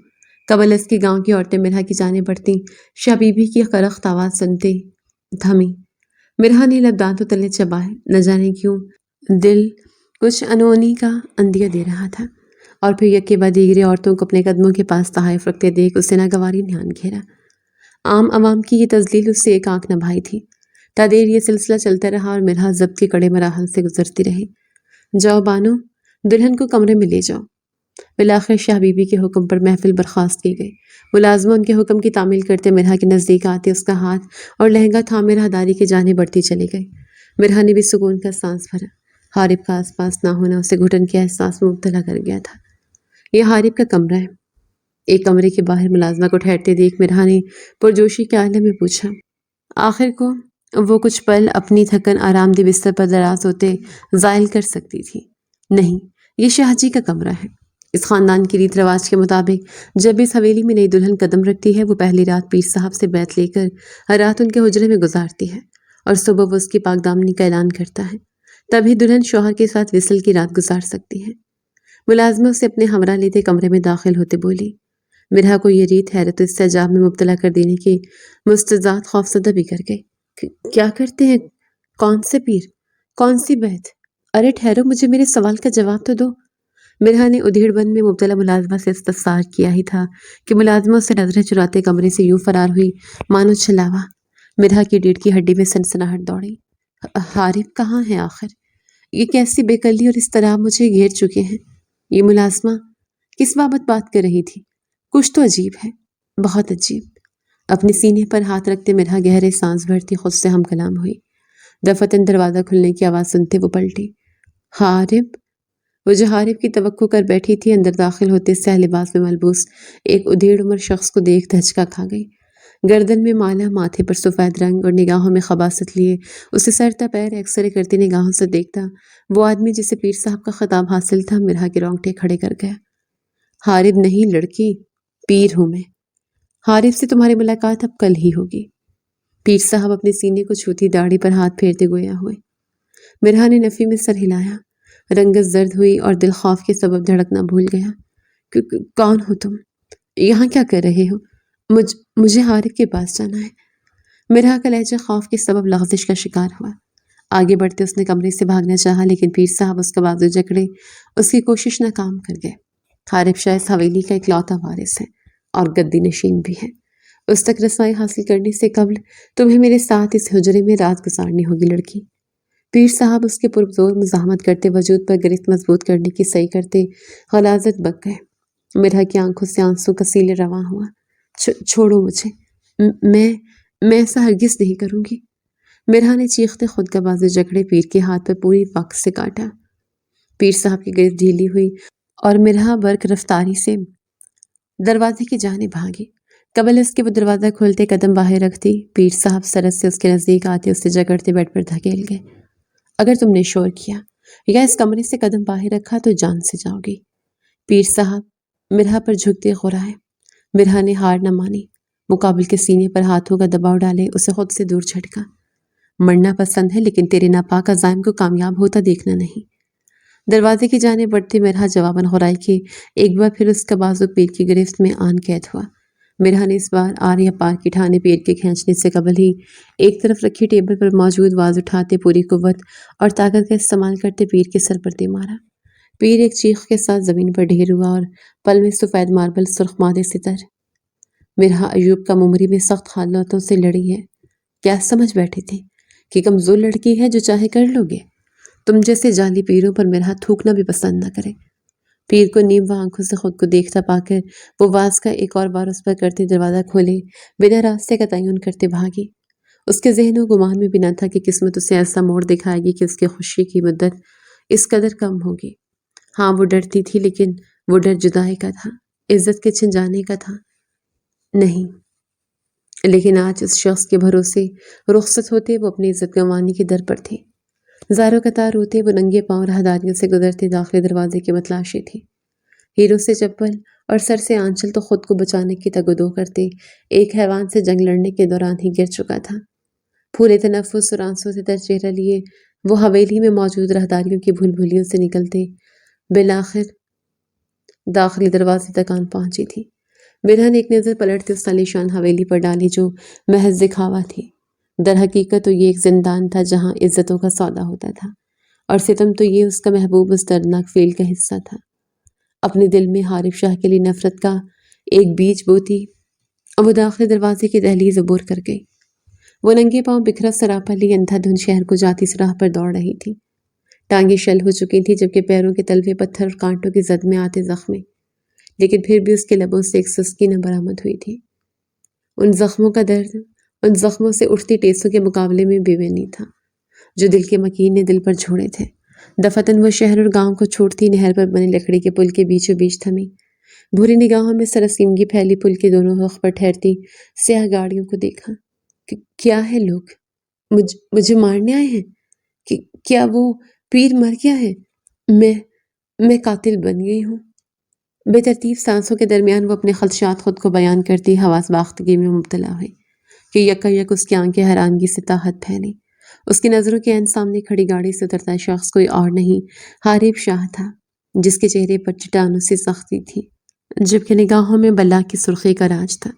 قبل اس کی گاؤں کی عورتیں مرحا کی جانب بڑھتی شاہ بی بی کی خرخت آواز سنتے تھمی۔ مرحا نے لب دانتوں تلے چبائے، نہ جانے کیوں دل کچھ انہونی کا اندیہ دے رہا تھا، اور پھر یکے بعد دیگرے عورتوں کو اپنے قدموں کے پاس تحائف رکھتے دیکھ اسے ناگواری نے آن گھیرا۔ عام عوام کی یہ تذلیل اس سے ایک آنکھ نہ بھائی تھی۔ تا دیر یہ سلسلہ چلتا رہا اور مرحا ضبط کے کڑے مراحل سے گزرتی رہی۔ جاؤ بانو، دلہن کو کمرے میں لے جاؤ۔ بالآخر شاہ بی بی کے حکم پر محفل برخاست کی گئی۔ ملازمہ ان کے حکم کی تعمیل کرتے مرحا کے نزدیک آتے اس کا ہاتھ اور لہنگا تھامے راہداری کی جانب بڑھتی چلی گئی۔ مرحا نے بھی سکون کا سانس بھرا۔ حارب کا آس پاس نہ ہونا اسے گھٹن کے احساس میں مبتلا کر گیا تھا۔ یہ حارب کا کمرہ ہے۔ ایک کمرے کے باہر ملازمہ کو ٹھہرتے دیکھ مرحا نے پرجوشی کے عالم میں پوچھا۔ آخر کو وہ کچھ پل اپنی تھکن آرام دہ بستر پر دراز ہوتے زائل کر سکتی تھی۔ نہیں، یہ شاہ جی کا کمرہ ہے۔ اس خاندان کی ریت رواج کے مطابق جب اس حویلی میں نئی دلہن قدم رکھتی ہے وہ پہلی رات پیر صاحب سے بیعت لے کر رات ان کے حجرے میں گزارتی ہے اور صبح وہ اس کی پاک دامنی کا اعلان کرتا ہے، تبھی دلہن شوہر کے ساتھ وصل کی رات گزار سکتی ہے۔ ملازمہ اسے اپنے ہمراہ لیتے کمرے میں داخل ہوتے بولی۔ مرحا کو یہ ریت حیرت و استعجاب میں مبتلا کر دینے کی مستضاد خوفزدہ بھی کر گئی۔ کیا کرتے ہیں؟ کون سے پیر؟ کون سی بیعت؟ ارے ٹھہرو، مجھے میرے سوال کا جواب تو دو۔ مرحا نے ادھیڑ بند میں مبتلا ملازمہ سے استفسار کیا ہی تھا کہ ملازمہ اسے نظریں چراتے کمرے سے یوں فرار ہوئی مانو چھلاوا۔ مرحا کی ریڑھ کی ہڈی میں سنسناہٹ دوڑی۔ حارب کہاں ہے آخر؟ یہ کیسی بے کلی اور اضطراب مجھے گھیر چکے ہیں۔ یہ ملازمہ کس بات کر رہی تھی؟ کچھ تو عجیب ہے، بہت عجیب۔ اپنے سینے پر ہاتھ رکھتے مرحا گہرے سانس بھرتی خود سے ہم کلام ہوئی۔ دفتن دروازہ کھلنے کی آواز سنتے وہ پلٹی۔ حارب؟ وہ جو حارب کی توقع کر بیٹھی تھی اندر داخل ہوتے سیاہ لباس میں ملبوس ایک ادھیڑ عمر شخص کو دیکھ دھچکا کھا گئی۔ گردن میں مالا، ماتھے پر سفید رنگ اور نگاہوں میں خباثت لیے اسے سر تا پیر ایکسرے کرتی نگاہوں سے دیکھتا وہ آدمی جسے پیر صاحب کا خطاب حاصل تھا مرحا کے رونگٹے کھڑے کر گیا۔ حارب نہیں لڑکی، پیر ہوں میں۔ حارب سے تمہاری ملاقات اب کل ہی ہوگی۔ پیر صاحب اپنے سینے کو چھوتی داڑھی پر ہاتھ پھیرتے گویا ہوئے۔ مرحا نے نفی میں سر ہلایا۔ رنگت زرد ہوئی اور دل خوف کے سبب دھڑکنا بھول گیا۔ کون ہو تم؟ یہاں کیا کر رہے ہو؟ مجھے حارب کے پاس جانا ہے۔ مرحا کا لہجہ خوف کے سبب لغزش کا شکار ہوا۔ آگے بڑھتے اس نے کمرے سے بھاگنا چاہا لیکن پیر صاحب اس کا بازو جکڑے اس کی کوشش ناکام کر گئے۔ حارب شاہ اس حویلی کا اکلوتا وارث ہے اور گدی نشین بھی ہے۔ اس تک رسائی حاصل کرنے سے قبل تمہیں میرے ساتھ اس حجرے میں رات گزارنی ہوگی لڑکی۔ پیر صاحب اس کے پرزور مزاحمت کرتے وجود پر گرفت مضبوط کرنے کی صحیح کرتے غلاظت بک گئے۔ مرحا کی آنکھوں سے آنسوں کا سیل رواں ہوا۔ چھوڑو مجھے، میں ایسا ہرگز نہیں کروں گی۔ مرحا نے چیختے خود کا بازو جکڑے پیر کے ہاتھ پر پوری وقت سے کاٹا۔ پیر صاحب کی گرفت ڈھیلی ہوئی اور مرحا برق رفتاری سے دروازے کی جانب بھاگی۔ قبل اس کے وہ دروازہ کھولتے قدم باہر رکھتی پیر صاحب سرد سے اس کے نزدیک آتے اسے جکڑتے بیڈ پر دھکیل گئے۔ اگر تم نے شور کیا یا اس کمرے سے قدم باہر رکھا تو جان سے جاؤ گی۔ پیر صاحب مرحا پر جھکتے غرائے۔ مرحا نے ہار نہ مانی، مقابل کے سینے پر ہاتھوں کا دباؤ ڈالے اسے خود سے دور جھٹکا۔ مرنا پسند ہے لیکن تیرے ناپاک عزائم کو کامیاب ہوتا دیکھنا نہیں۔ دروازے کی جانب بڑھتے مرحا جواباً غرائی کہ ایک بار پھر اس کا بازو پیر کی گرفت میں آن قید ہوا۔ مرحا نے اس بار آر یا پار کی ٹھانے پیر کے کھینچنے سے قبل ہی ایک طرف رکھی ٹیبل پر موجود واز اٹھاتے پوری قوت اور طاقت کا استعمال کرتے پیر کے سر پر دے مارا۔ پیر ایک چیخ کے ساتھ زمین پر ڈھیر ہوا اور پل میں سفید ماربل سرخ مادے سے تر۔ مرحا ایوب کا ممری میں سخت حالاتوں سے لڑی ہے۔ کیا سمجھ بیٹھے تھے کہ کمزور لڑکی ہے جو چاہے کر لوگے؟ تم جیسے جعلی پیروں پر مرحا تھوکنا بھی پسند نہ کرے۔ پیر کو نیم آنکھوں سے خود کو دیکھتا پا کر وہ واز کا ایک اور بار اس پر کرتے دروازہ کھولے بنا راستے کا تعین کرتے بھاگی۔ اس کے ذہن و گمان میں بھی نہ تھا کہ قسمت اسے ایسا موڑ دکھائے گی کہ اس کی خوشی کی مدت اس قدر کم ہوگی۔ ہاں وہ ڈرتی تھی لیکن وہ ڈر جدائی کا تھا، عزت کے چھن جانے کا تھا نہیں۔ لیکن آج اس شخص کے بھروسے رخصت ہوتے وہ اپنی عزت گنوانے کی در پر تھی۔ زاروں قطار ہوتے وہ ننگے پاؤں راہداریوں سے گزرتے داخلے دروازے کی متلاشی تھی۔ ہیروں سے چپل اور سر سے آنچل تو خود کو بچانے کی تگودو کرتے ایک حیوان سے جنگ لڑنے کے دوران ہی گر چکا تھا۔ پھولے تنفس اور آنسوں سے تر چہرہ لیے وہ حویلی میں موجود راہداریوں کی بھول بھولیوں سے نکلتے بالآخر داخلی دروازے تک آن پہنچی تھی۔ مرحا نے ایک نظر پلٹتے اس عالیشان حویلی پر ڈالی جو محض دکھاوا تھی۔ در حقیقت تو یہ ایک زندان تھا جہاں عزتوں کا سودا ہوتا تھا اور ستم تو یہ اس کا محبوب اس دردناک فیل کا حصہ تھا۔ اپنے دل میں حارب شاہ کے لیے نفرت کا ایک بیج بوتی وہ داخلے دروازے کی دہلیز عبور کر گئی۔ وہ ننگے پاؤں بکھرا سراپا لی اندھا دھند شہر کو جاتی سراہ پر دوڑ رہی تھی۔ ٹانگیں شل ہو چکی تھیں جبکہ پیروں کے تلوے پتھر اور کانٹوں کی زد میں آتے زخمیں، لیکن پھر بھی اس کے لبوں سے ایک سسکی نہ برآمد ہوئی تھی۔ ان زخموں کا درد ان زخموں سے اٹھتی ٹیسوں کے مقابلے میں بے نہیں تھا جو دل کے مکین نے دل پر جھوڑے تھے۔ دفتن وہ شہر اور گاؤں کو چھوڑتی نہر پر بنے لکڑی کے پل کے بیچوں بیچ تھمی، بھوری نگاہوں میں سرسیمگی پھیلی پل کے دونوں رخ پر ٹھہرتی سیاہ گاڑیوں کو دیکھا۔ کیا ہے لوگ؟ مجھے مارنے آئے ہیں؟ کیا وہ پیر مر گیا ہے؟ میں قاتل بن گئی ہوں۔ بے ترتیب سانسوں کے درمیان وہ اپنے خدشات خود کو بیان کرتی حواس باختگی میں مبتلا ہوئی کہ یک اس کی آنکھیں حیرانگی سے تاحت پھیلی۔ اس کی نظروں کے عین سامنے کھڑی گاڑی سے اترتا شخص کوئی اور نہیں، حارب شاہ تھا، جس کے چہرے پر چٹانوں سی سختی تھی جبکہ نگاہوں میں بلا کی سرخی کا راج تھا۔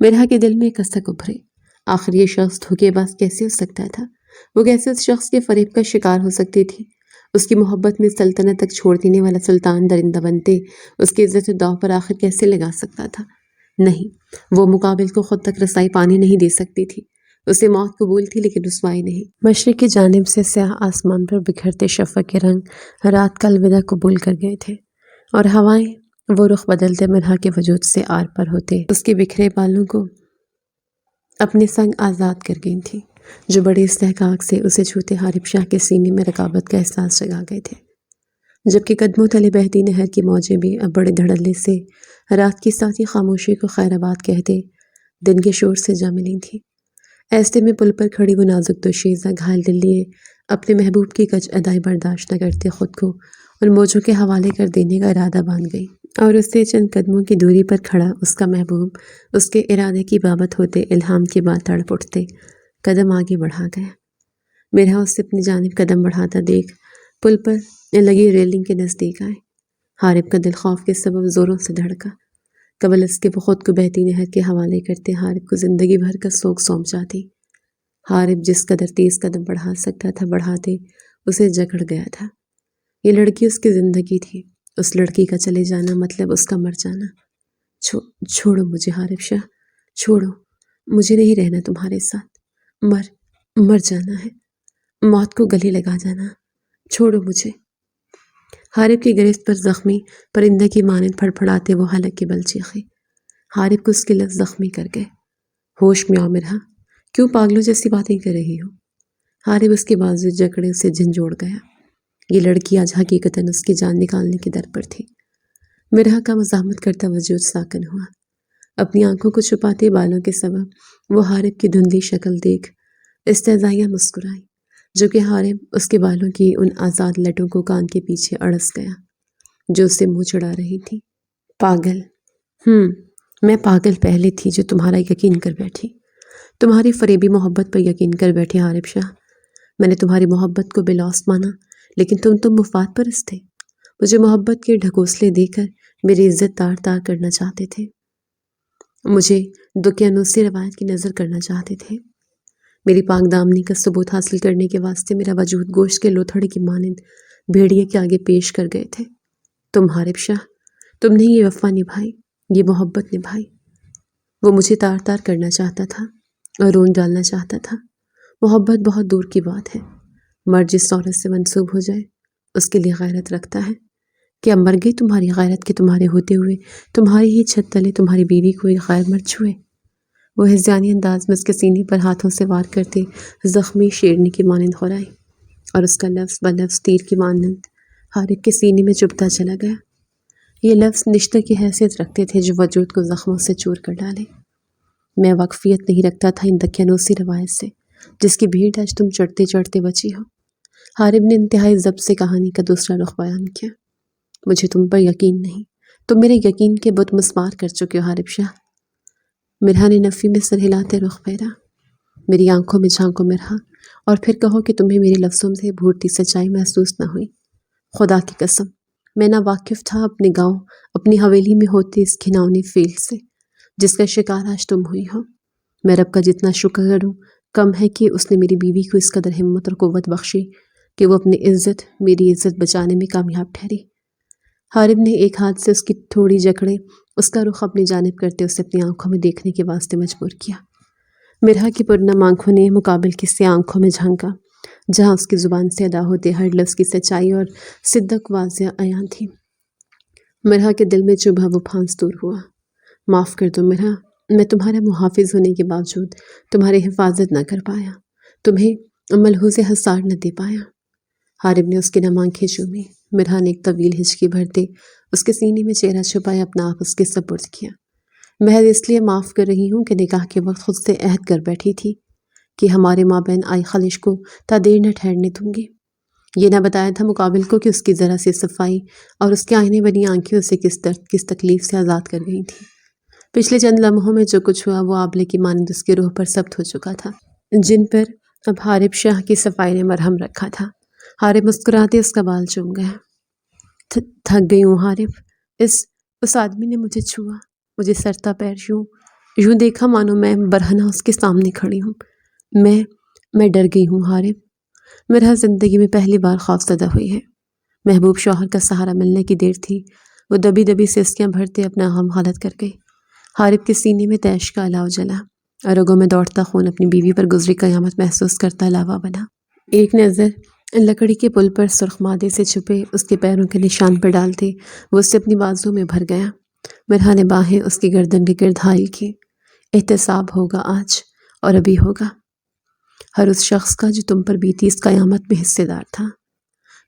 مرحا کے دل میں کسک ابھرے، آخر یہ شخص دھوکے باز کیسے ہو سکتا تھا؟ وہ کیسے اس شخص کے فریب کا شکار ہو سکتی تھی؟ اس کی محبت میں سلطنت تک چھوڑ دینے والا سلطان درندہ بنتے اس کی عزت داؤ پر آخر کیسے لگا سکتا تھا؟ نہیں، وہ مقابل کو خود تک رسائی پانی نہیں دے سکتی تھی۔ اسے موت قبول تھی لیکن رسوائی نہیں۔ مشرق کی جانب سے سیاہ آسمان پر بکھرتے شفق کے رنگ رات کا الوداع قبول کر گئے تھے اور ہوائیں وہ رخ بدلتے مرحا کے وجود سے آر پر ہوتے اس کے بکھرے بالوں کو اپنے سنگ آزاد کر گئی تھی جو بڑے استحقاق سے اسے چھوتے حارب شاہ کے سینے میں رقابت کا احساس جگا گئے تھے، جبکہ قدموں تلے بہتی نہر کی موجیں بھی اب بڑے دھڑلے سے رات کی ساتھی خاموشی کو خیر آباد کہتے دن کے شور سے جا ملی تھی۔ ایسے میں پل پر کھڑی وہ نازک دوشیزہ گھائل دل لیے اپنے محبوب کی کچ ادائی برداشت نہ کرتے خود کو ان موجوں کے حوالے کر دینے کا ارادہ باندھ گئی، اور اس سے چند قدموں کی دوری پر کھڑا اس کا محبوب اس کے ارادے کی بابت ہوتے الہام کی بات تڑپ اٹھتے قدم آگے بڑھا گیا۔ مرحا اس سے اپنی جانب قدم بڑھاتا دیکھ پل پر لگی ریلنگ کے نزدیک آئے۔ حارب کا دل خوف کے سبب زوروں سے دھڑکا، قبل اس کے وہ خود کو بہتی نہر کے حوالے کرتے حارب کو زندگی بھر کا سوگ سونپ جاتی۔ حارب جس قدر تیز قدم بڑھا سکتا تھا بڑھاتے اسے جکڑ گیا تھا۔ یہ لڑکی اس کی زندگی تھی، اس لڑکی کا چلے جانا مطلب اس کا مر جانا۔ چھوڑو مجھے حارب شاہ، چھوڑو، مجھے نہیں رہنا تمہارے ساتھ، مر جانا ہے، موت کو گلے لگا جانا، چھوڑو مجھے۔ حارب کی گرفت پر زخمی پرندہ کی مانند پھڑ پھڑاتے وہ حلق کے بل چیخے۔ حارب کو اس کے لفظ زخمی کر گئے۔ ہوش میں آؤ مرحا، کیوں پاگلوں جیسی باتیں کر رہی ہو؟ حارب اس کے بازو جکڑے اسے جھنجھوڑ گیا۔ یہ لڑکی آج حقیقتاً اس کی جان نکالنے کی در پر تھی۔ مرحا کا مزاحمت کرتا وجود ساکن ہوا، اپنی آنکھوں کو چھپاتے بالوں کے سبب وہ حارب کی دھندلی شکل دیکھ استہزائیہ مسکرائی، جو کہ حارب اس کے بالوں کی ان آزاد لٹوں کو کان کے پیچھے اڑس گیا جو اسے منہ چڑھا رہی تھی۔ پاگل؟ میں پاگل پہلے تھی جو تمہارا یقین کر بیٹھی، تمہاری فریبی محبت پر یقین کر بیٹھی حارب شاہ۔ میں نے تمہاری محبت کو بلوث مانا لیکن تم مفاد پرست تھے، مجھے محبت کے ڈھکوسلے دے کر میری عزت تار تار کرنا چاہتے تھے، مجھے دقیانوسی روایت کی نظر کرنا چاہتے تھے، میری پاک دامنی کا ثبوت حاصل کرنے کے واسطے میرا وجود گوشت کے لوتھڑے کی مانند بھیڑیے کے آگے پیش کر گئے تھے۔ تم حارب شاہ، تم نے یہ وفا نبھائی، یہ محبت نبھائی۔ وہ مجھے تار تار کرنا چاہتا تھا اور رون ڈالنا چاہتا تھا۔ محبت بہت دور کی بات ہے، مرد جس عورت سے منسوب ہو جائے اس کے لیے غیرت رکھتا ہے۔ کیا مر گئی تمہاری غیرت کے تمہارے ہوتے ہوئے تمہاری ہی چھت تلے تمہاری بیوی کو ایک غیر مرد چھوئے؟ وہ ہذیانی انداز میں اس کے سینے پر ہاتھوں سے وار کرتے زخمی شیرنی کی مانند خرائی، اور اس کا لفظ بلفظ تیر کی مانند حارب کے سینے میں چبھتا چلا گیا۔ یہ لفظ نشتر کی حیثیت رکھتے تھے جو وجود کو زخموں سے چور کر ڈالے۔ میں واقفیت نہیں رکھتا تھا ان دقیانوسی روایت سے جس کی بھیڑ آج تم چڑھتے چڑھتے بچی ہو۔ حارب نے انتہائی ضبط سے کہانی کا دوسرا رخ بیان کیا۔ مجھے تم پر یقین نہیں، تم میرے یقین کے بت مسمار کر چکے ہو حارب شاہ۔ مرحا نے نفی میں سر ہلاتے رخ پھیرا۔ میری آنکھوں میں جھانکو مرحا، اور پھر کہو کہ تمہیں میرے لفظوں سے بھورتی سچائی محسوس نہ ہوئی۔ خدا کی قسم میں نہ واقف تھا اپنے گاؤں اپنی حویلی میں ہوتے اس گھناؤنی فیل سے جس کا شکار آج تم ہوئی ہو۔ میں رب کا جتنا شکر کروں کم ہے کہ اس نے میری بیوی کو اس قدر ہمت اور قوت بخشی کہ وہ اپنی عزت میری عزت بچانے میں کامیاب ٹھہری۔ حارب نے ایک ہاتھ سے اس کی تھوڑی جکڑے اس کا رخ اپنی جانب کرتے اسے اپنی آنکھوں میں دیکھنے کے واسطے مجبور کیا۔ مرحا کی پرنم آنکھوں نے مقابل کی سیاہ آنکھوں میں جھانکا، جہاں اس کی زبان سے ادا ہوتے ہر لفظ کی سچائی اور صدق واضح عیاں تھی۔ مرحا کے دل میں چبھا وہ پھانس دور ہوا۔ معاف کر دو مرحا، میں تمہارا محافظ ہونے کے باوجود تمہاری حفاظت نہ کر پایا، تمہیں ملحوظ حصار نہ دے پایا۔ حارب نے اس کی نم آنکھیں چومی۔ مرحا نے ایک طویل ہچکی بھرتے اس کے سینے میں چہرہ چھپایا اپنا آپ اس کے سپرد کیا۔ محض اس لیے معاف کر رہی ہوں کہ نکاح کے وقت خود سے عہد کر بیٹھی تھی کہ ہمارے مابین آئی خلش کو تا دیر نہ ٹھہرنے دوں گی۔ یہ نہ بتایا تھا مقابل کو کہ اس کی ذرا سی صفائی اور اس کے آئینے بنی آنکھیں اسے کس درد کس تکلیف سے آزاد کر گئی تھی۔ پچھلے چند لمحوں میں جو کچھ ہوا وہ آبلے کی مانند اس کی روح پر ثبت ہو چکا تھا، جن پر اب حارب شاہ کی صفائی نے مرہم رکھا تھا۔ حارب مسکراتے اس کا بال چوم گیا۔ تھک گئی ہوں حارب، اس آدمی نے مجھے چھوا، مجھے سرتا پیر یوں دیکھا مانو میں برہنہ اس کے سامنے کھڑی ہوں۔ میں ڈر گئی ہوں حارب، میرا زندگی میں پہلی بار خوف زدہ ہوئی ہے۔ محبوب شوہر کا سہارا ملنے کی دیر تھی، وہ دبی دبی سسکیاں بھرتے اپنا غم حالت کر گئی۔ حارب کے سینے میں تیش کا الاؤ جلا، رگوں میں دوڑتا خون اپنی بیوی پر گزری قیامت محسوس کرتا لاوا بنا۔ ایک نظر لکڑی کے پل پر سرخ مادے سے چھپے اس کے پیروں کے نشان پر ڈالتے وہ اس سے اپنی بازو میں بھر گیا۔ مرحا نے باہیں اس کی گردن کے گرد حائل کی۔ احتساب ہوگا آج، اور ابھی ہوگا، ہر اس شخص کا جو تم پر بیتی اس قیامت میں حصے دار تھا۔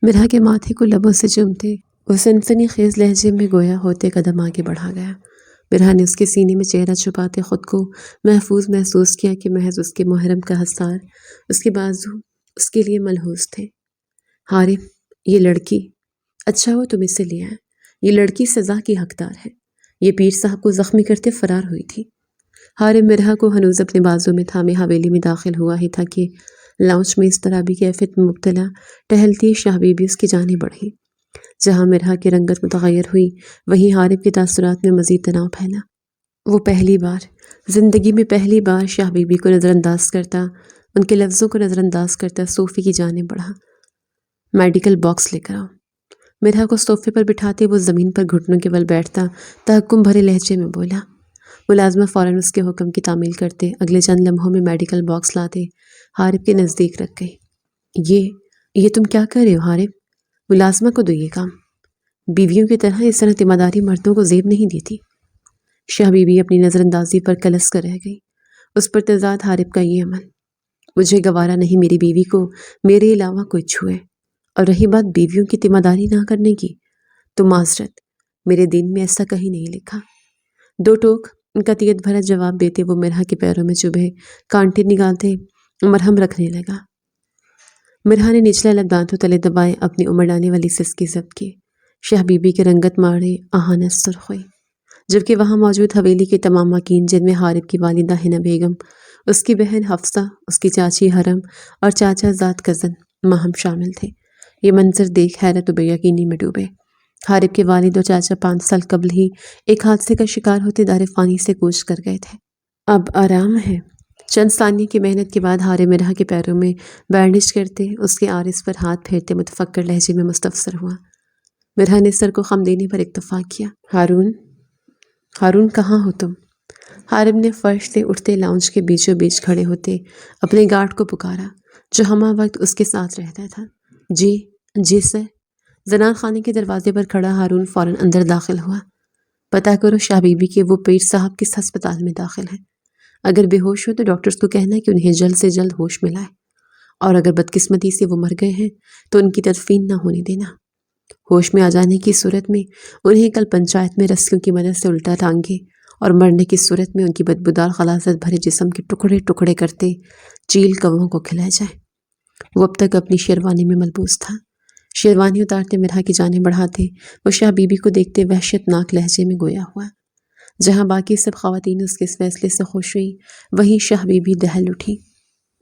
مرحا کے ماتھے کو لبوں سے چومتے وہ سنسنی خیز لہجے میں گویا ہوتے قدم آگے بڑھا گیا۔ مرحا نے اس کے سینے میں چہرہ چھپاتے خود کو محفوظ محسوس کیا کہ محض اس کے محرم کا حصار، اس کے بازو اس کے لیے ملحوظ تھے۔ حارب، یہ لڑکی، اچھا ہوا تم اسے لے آئے، یہ لڑکی سزا کی حقدار ہے، یہ پیر صاحب کو زخمی کرتے فرار ہوئی تھی۔ حارب مرحا کو ہنوز اپنے بازو میں تھامے حویلی میں داخل ہوا ہی تھا کہ لاؤنج میں اضطرابی کیفیت میں مبتلا ٹہلتی شاہ بی بی اس کی جانب بڑھی۔ جہاں مرحا کی رنگت متغیر ہوئی وہیں حارب کے تاثرات میں مزید تناؤ پھیلا۔ وہ زندگی میں پہلی بار شاہ بی بی کو نظر انداز کرتا، ان کے لفظوں کو نظر انداز کرتا صوفی کی جانب بڑھا۔ میڈیکل باکس لے کر آؤ۔ مرحا کو صوفے پر بٹھاتے وہ زمین پر گھٹنوں کے بل بیٹھتا تحکم بھرے لہجے میں بولا۔ ملازمہ فوراً اس کے حکم کی تعمیل کرتے اگلے چند لمحوں میں میڈیکل باکس لاتے حارب کے نزدیک رکھ گئی۔ یہ تم کیا کر رہے ہو حارب؟ ملازمہ کو دو یہ کام، بیویوں کی طرح اس طرح تیمارداری مردوں کو زیب نہیں دیتی۔ شاہ بی بی اپنی نظر اندازی پر کلس کر رہ گئی۔ اس پر تضاد حارب کا یہ عمل، مجھے گوارا نہیں میری بیوی کو میرے علاوہ کوئی چھوئے، اور رہی بات بیویوں کی تیمارداری نہ کرنے کی تو معذرت، میرے دین میں ایسا کہیں نہیں لکھا۔ دو ٹوک قطعیت بھرا جواب دیتے وہ مرحا کے پیروں میں چبھے کانٹے نکالتے مرہم رکھنے لگا۔ مرحا نے نچلا لب دانتوں تلے دبائے اپنی امڑانے والی سسکی ضبط کی۔ شاہ بی بی کے رنگت ماڑے آہانہ سرخ ہوئی، جبکہ وہاں موجود حویلی کے تمام مکین جن میں حارب کی والدہ ہنا بیگم، اس کی بہن حفصہ، اس کی چاچی حرم اور چاچا زاد کزن ماہم شامل تھے، یہ منظر دیکھ حیرت و بے یقینی میں ڈوبے۔ حارب کے والد اور چاچا 5 سال قبل ہی ایک حادثے کا شکار ہوتے دار فانی سے کوچ کر گئے تھے، اب آرام ہے۔ چند ثانیے کی محنت کے بعد حارب مرحا کے پیروں میں بینڈیج کرتے اس کے عارض پر ہاتھ پھیرتے متفکر لہجے میں مستفسر ہوا۔ مرحا نے سر کو خم دینے پر اکتفا کیا۔ ہارون کہاں ہو تم؟ حارب نے فرش سے اٹھتے لاؤنج کے بیچوں بیچ کھڑے ہوتے اپنے گارڈ کو پکارا جو ہمہ وقت اس کے ساتھ رہتا تھا۔ جی سر۔ زنان خانے کے دروازے پر کھڑا ہارون فوراً اندر داخل ہوا۔ پتہ کرو شاہ بی بی کہ وہ پیر صاحب کس ہسپتال میں داخل ہیں، اگر بے ہوش ہو تو ڈاکٹرز کو کہنا کہ انہیں جلد سے جلد ہوش میں لائے، اور اگر بدقسمتی سے وہ مر گئے ہیں تو ان کی تدفین نہ ہونے دینا۔ ہوش میں آ جانے کی صورت میں انہیں کل پنچایت میں رسیوں کی مدد سے الٹا ٹانگے، اور مرنے کی صورت میں ان کی بدبودار غلاظت بھرے جسم کے ٹکڑے ٹکڑے کرتے چیل کووں کو کھلائے جائے۔ وہ اب تک اپنی شیروانی میں ملبوس تھا۔ شیروانی اتارتے مرحا کی جانب بڑھاتے وہ شاہ بی بی کو دیکھتے وحشت ناک لہجے میں گویا ہوا۔ جہاں باقی سب خواتین اس کے اس فیصلے سے خوش ہوئی وہیں شاہ بی بی دہل اٹھی۔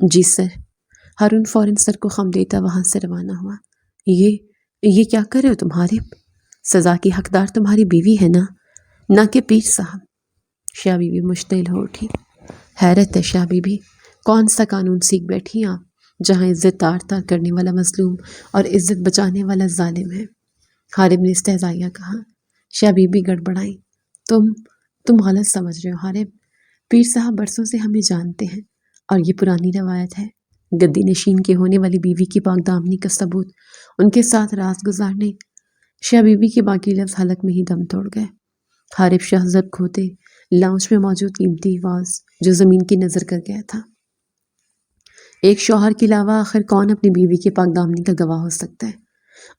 جی سر۔ ہارون فوراً سر کو خم دیتا وہاں سے روانہ ہوا۔ یہ کیا کر رہے ہو تم حارب؟ سزا کی حقدار تمہاری بیوی ہے نہ کہ پیر صاحب۔ شاہ بی بی مشتعل ہو اٹھی۔ حیرت ہے شاہ بی بی، کون سا قانون سیکھ بیٹھی آپ جہاں عزت تار تار کرنے والا مظلوم اور عزت بچانے والا ظالم ہے؟ حارب نے استہزائیہ کہا۔ شاہ بی بی گڑبڑائی۔ تم غلط سمجھ رہے ہو حارب، پیر صاحب برسوں سے ہمیں جانتے ہیں اور یہ پرانی روایت ہے، گدی نشین کے ہونے والی بیوی کی پاک دامنی کا ثبوت ان کے ساتھ رات گزارنے شاہ بیوی کے باقی لفظ حلق میں ہی دم توڑ گئے۔ حارب شاہ زب کھوتے لاؤنج میں موجود قیمتی واز جو زمین کی نظر کر گیا تھا۔ ایک شوہر کے علاوہ آخر کون اپنی بیوی کے پاک دامنی کا گواہ ہو سکتا ہے؟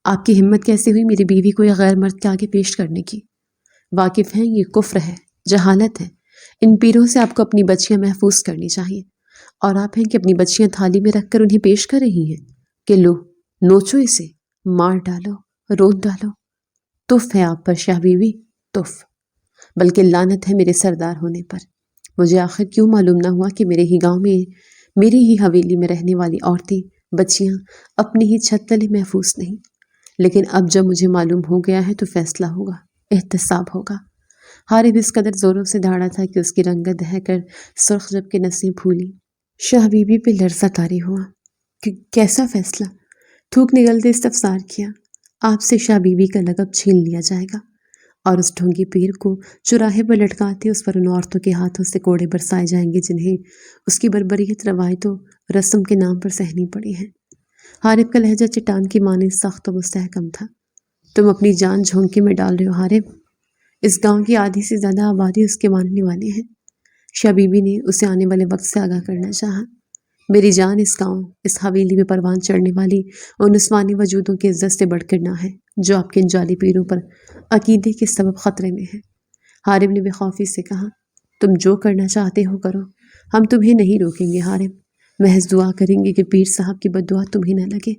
آپ کی ہمت کیسے ہوئی میری بیوی کو یا غیر مرد کے آگے پیش کرنے کی؟ واقف ہیں یہ کفر ہے، جہالت ہے۔ ان پیروں سے آپ کو اپنی بچیاں محفوظ کرنی چاہیے، اور آپ ہیں کہ اپنی بچیاں تھالی میں رکھ کر انہیں پیش کر رہی ہیں کہ لو نوچو اسے، مار ڈالو، رون ڈالو۔ تف ہے آپ پر شاہ بیوی، تف، بلکہ لعنت ہے میرے سردار ہونے پر۔ مجھے آخر کیوں معلوم نہ ہوا کہ میرے ہی گاؤں میں میری ہی حویلی میں رہنے والی عورتیں بچیاں اپنی ہی چھت تلے محفوظ نہیں، لیکن اب جب مجھے معلوم ہو گیا ہے تو فیصلہ ہوگا، احتساب ہوگا۔ حارب اس قدر زوروں سے دھاڑا تھا کہ اس کی رنگت دہ کر سرخ جب کے نسیں پھولی۔ شاہ بیوی پہ لرزہ طاری ہوا کہ کیسا فیصلہ؟ تھوک نگلتے استفسار کیا۔ آپ سے شاہ بیوی کا لقب چھین لیا جائے گا اور اس ڈھونگی پیر کو چوراہے پر لٹکاتے اس پر ان عورتوں کے ہاتھوں سے کوڑے برسائے جائیں گے جنہیں اس کی بربریت روایت و رسم کے نام پر سہنی پڑی ہے۔ حارب کا لہجہ چٹان کی مانند سخت و مستحکم تھا۔ تم اپنی جان جھونکے میں ڈال رہے ہو حارب، اس گاؤں کی آدھی سے زیادہ آبادی اس کے ماننے والے ہیں۔ شاہ بیوی نے اسے آنے والے وقت سے آگاہ کرنا چاہا۔ میری جان اس گاؤں، اس حویلی میں پروان چڑھنے والی ان نسوانی وجودوں کی عزت سے بڑھ کر نہ ہے جو آپ کے ان جعلی پیروں پر عقیدے کے سبب خطرے میں ہے۔ حارب نے بے خوفی سے کہا، تم جو کرنا چاہتے ہو کرو، ہم تمہیں نہیں روکیں گے حارب، محض دعا کریں گے کہ پیر صاحب کی بد دعا تمہیں نہ لگے،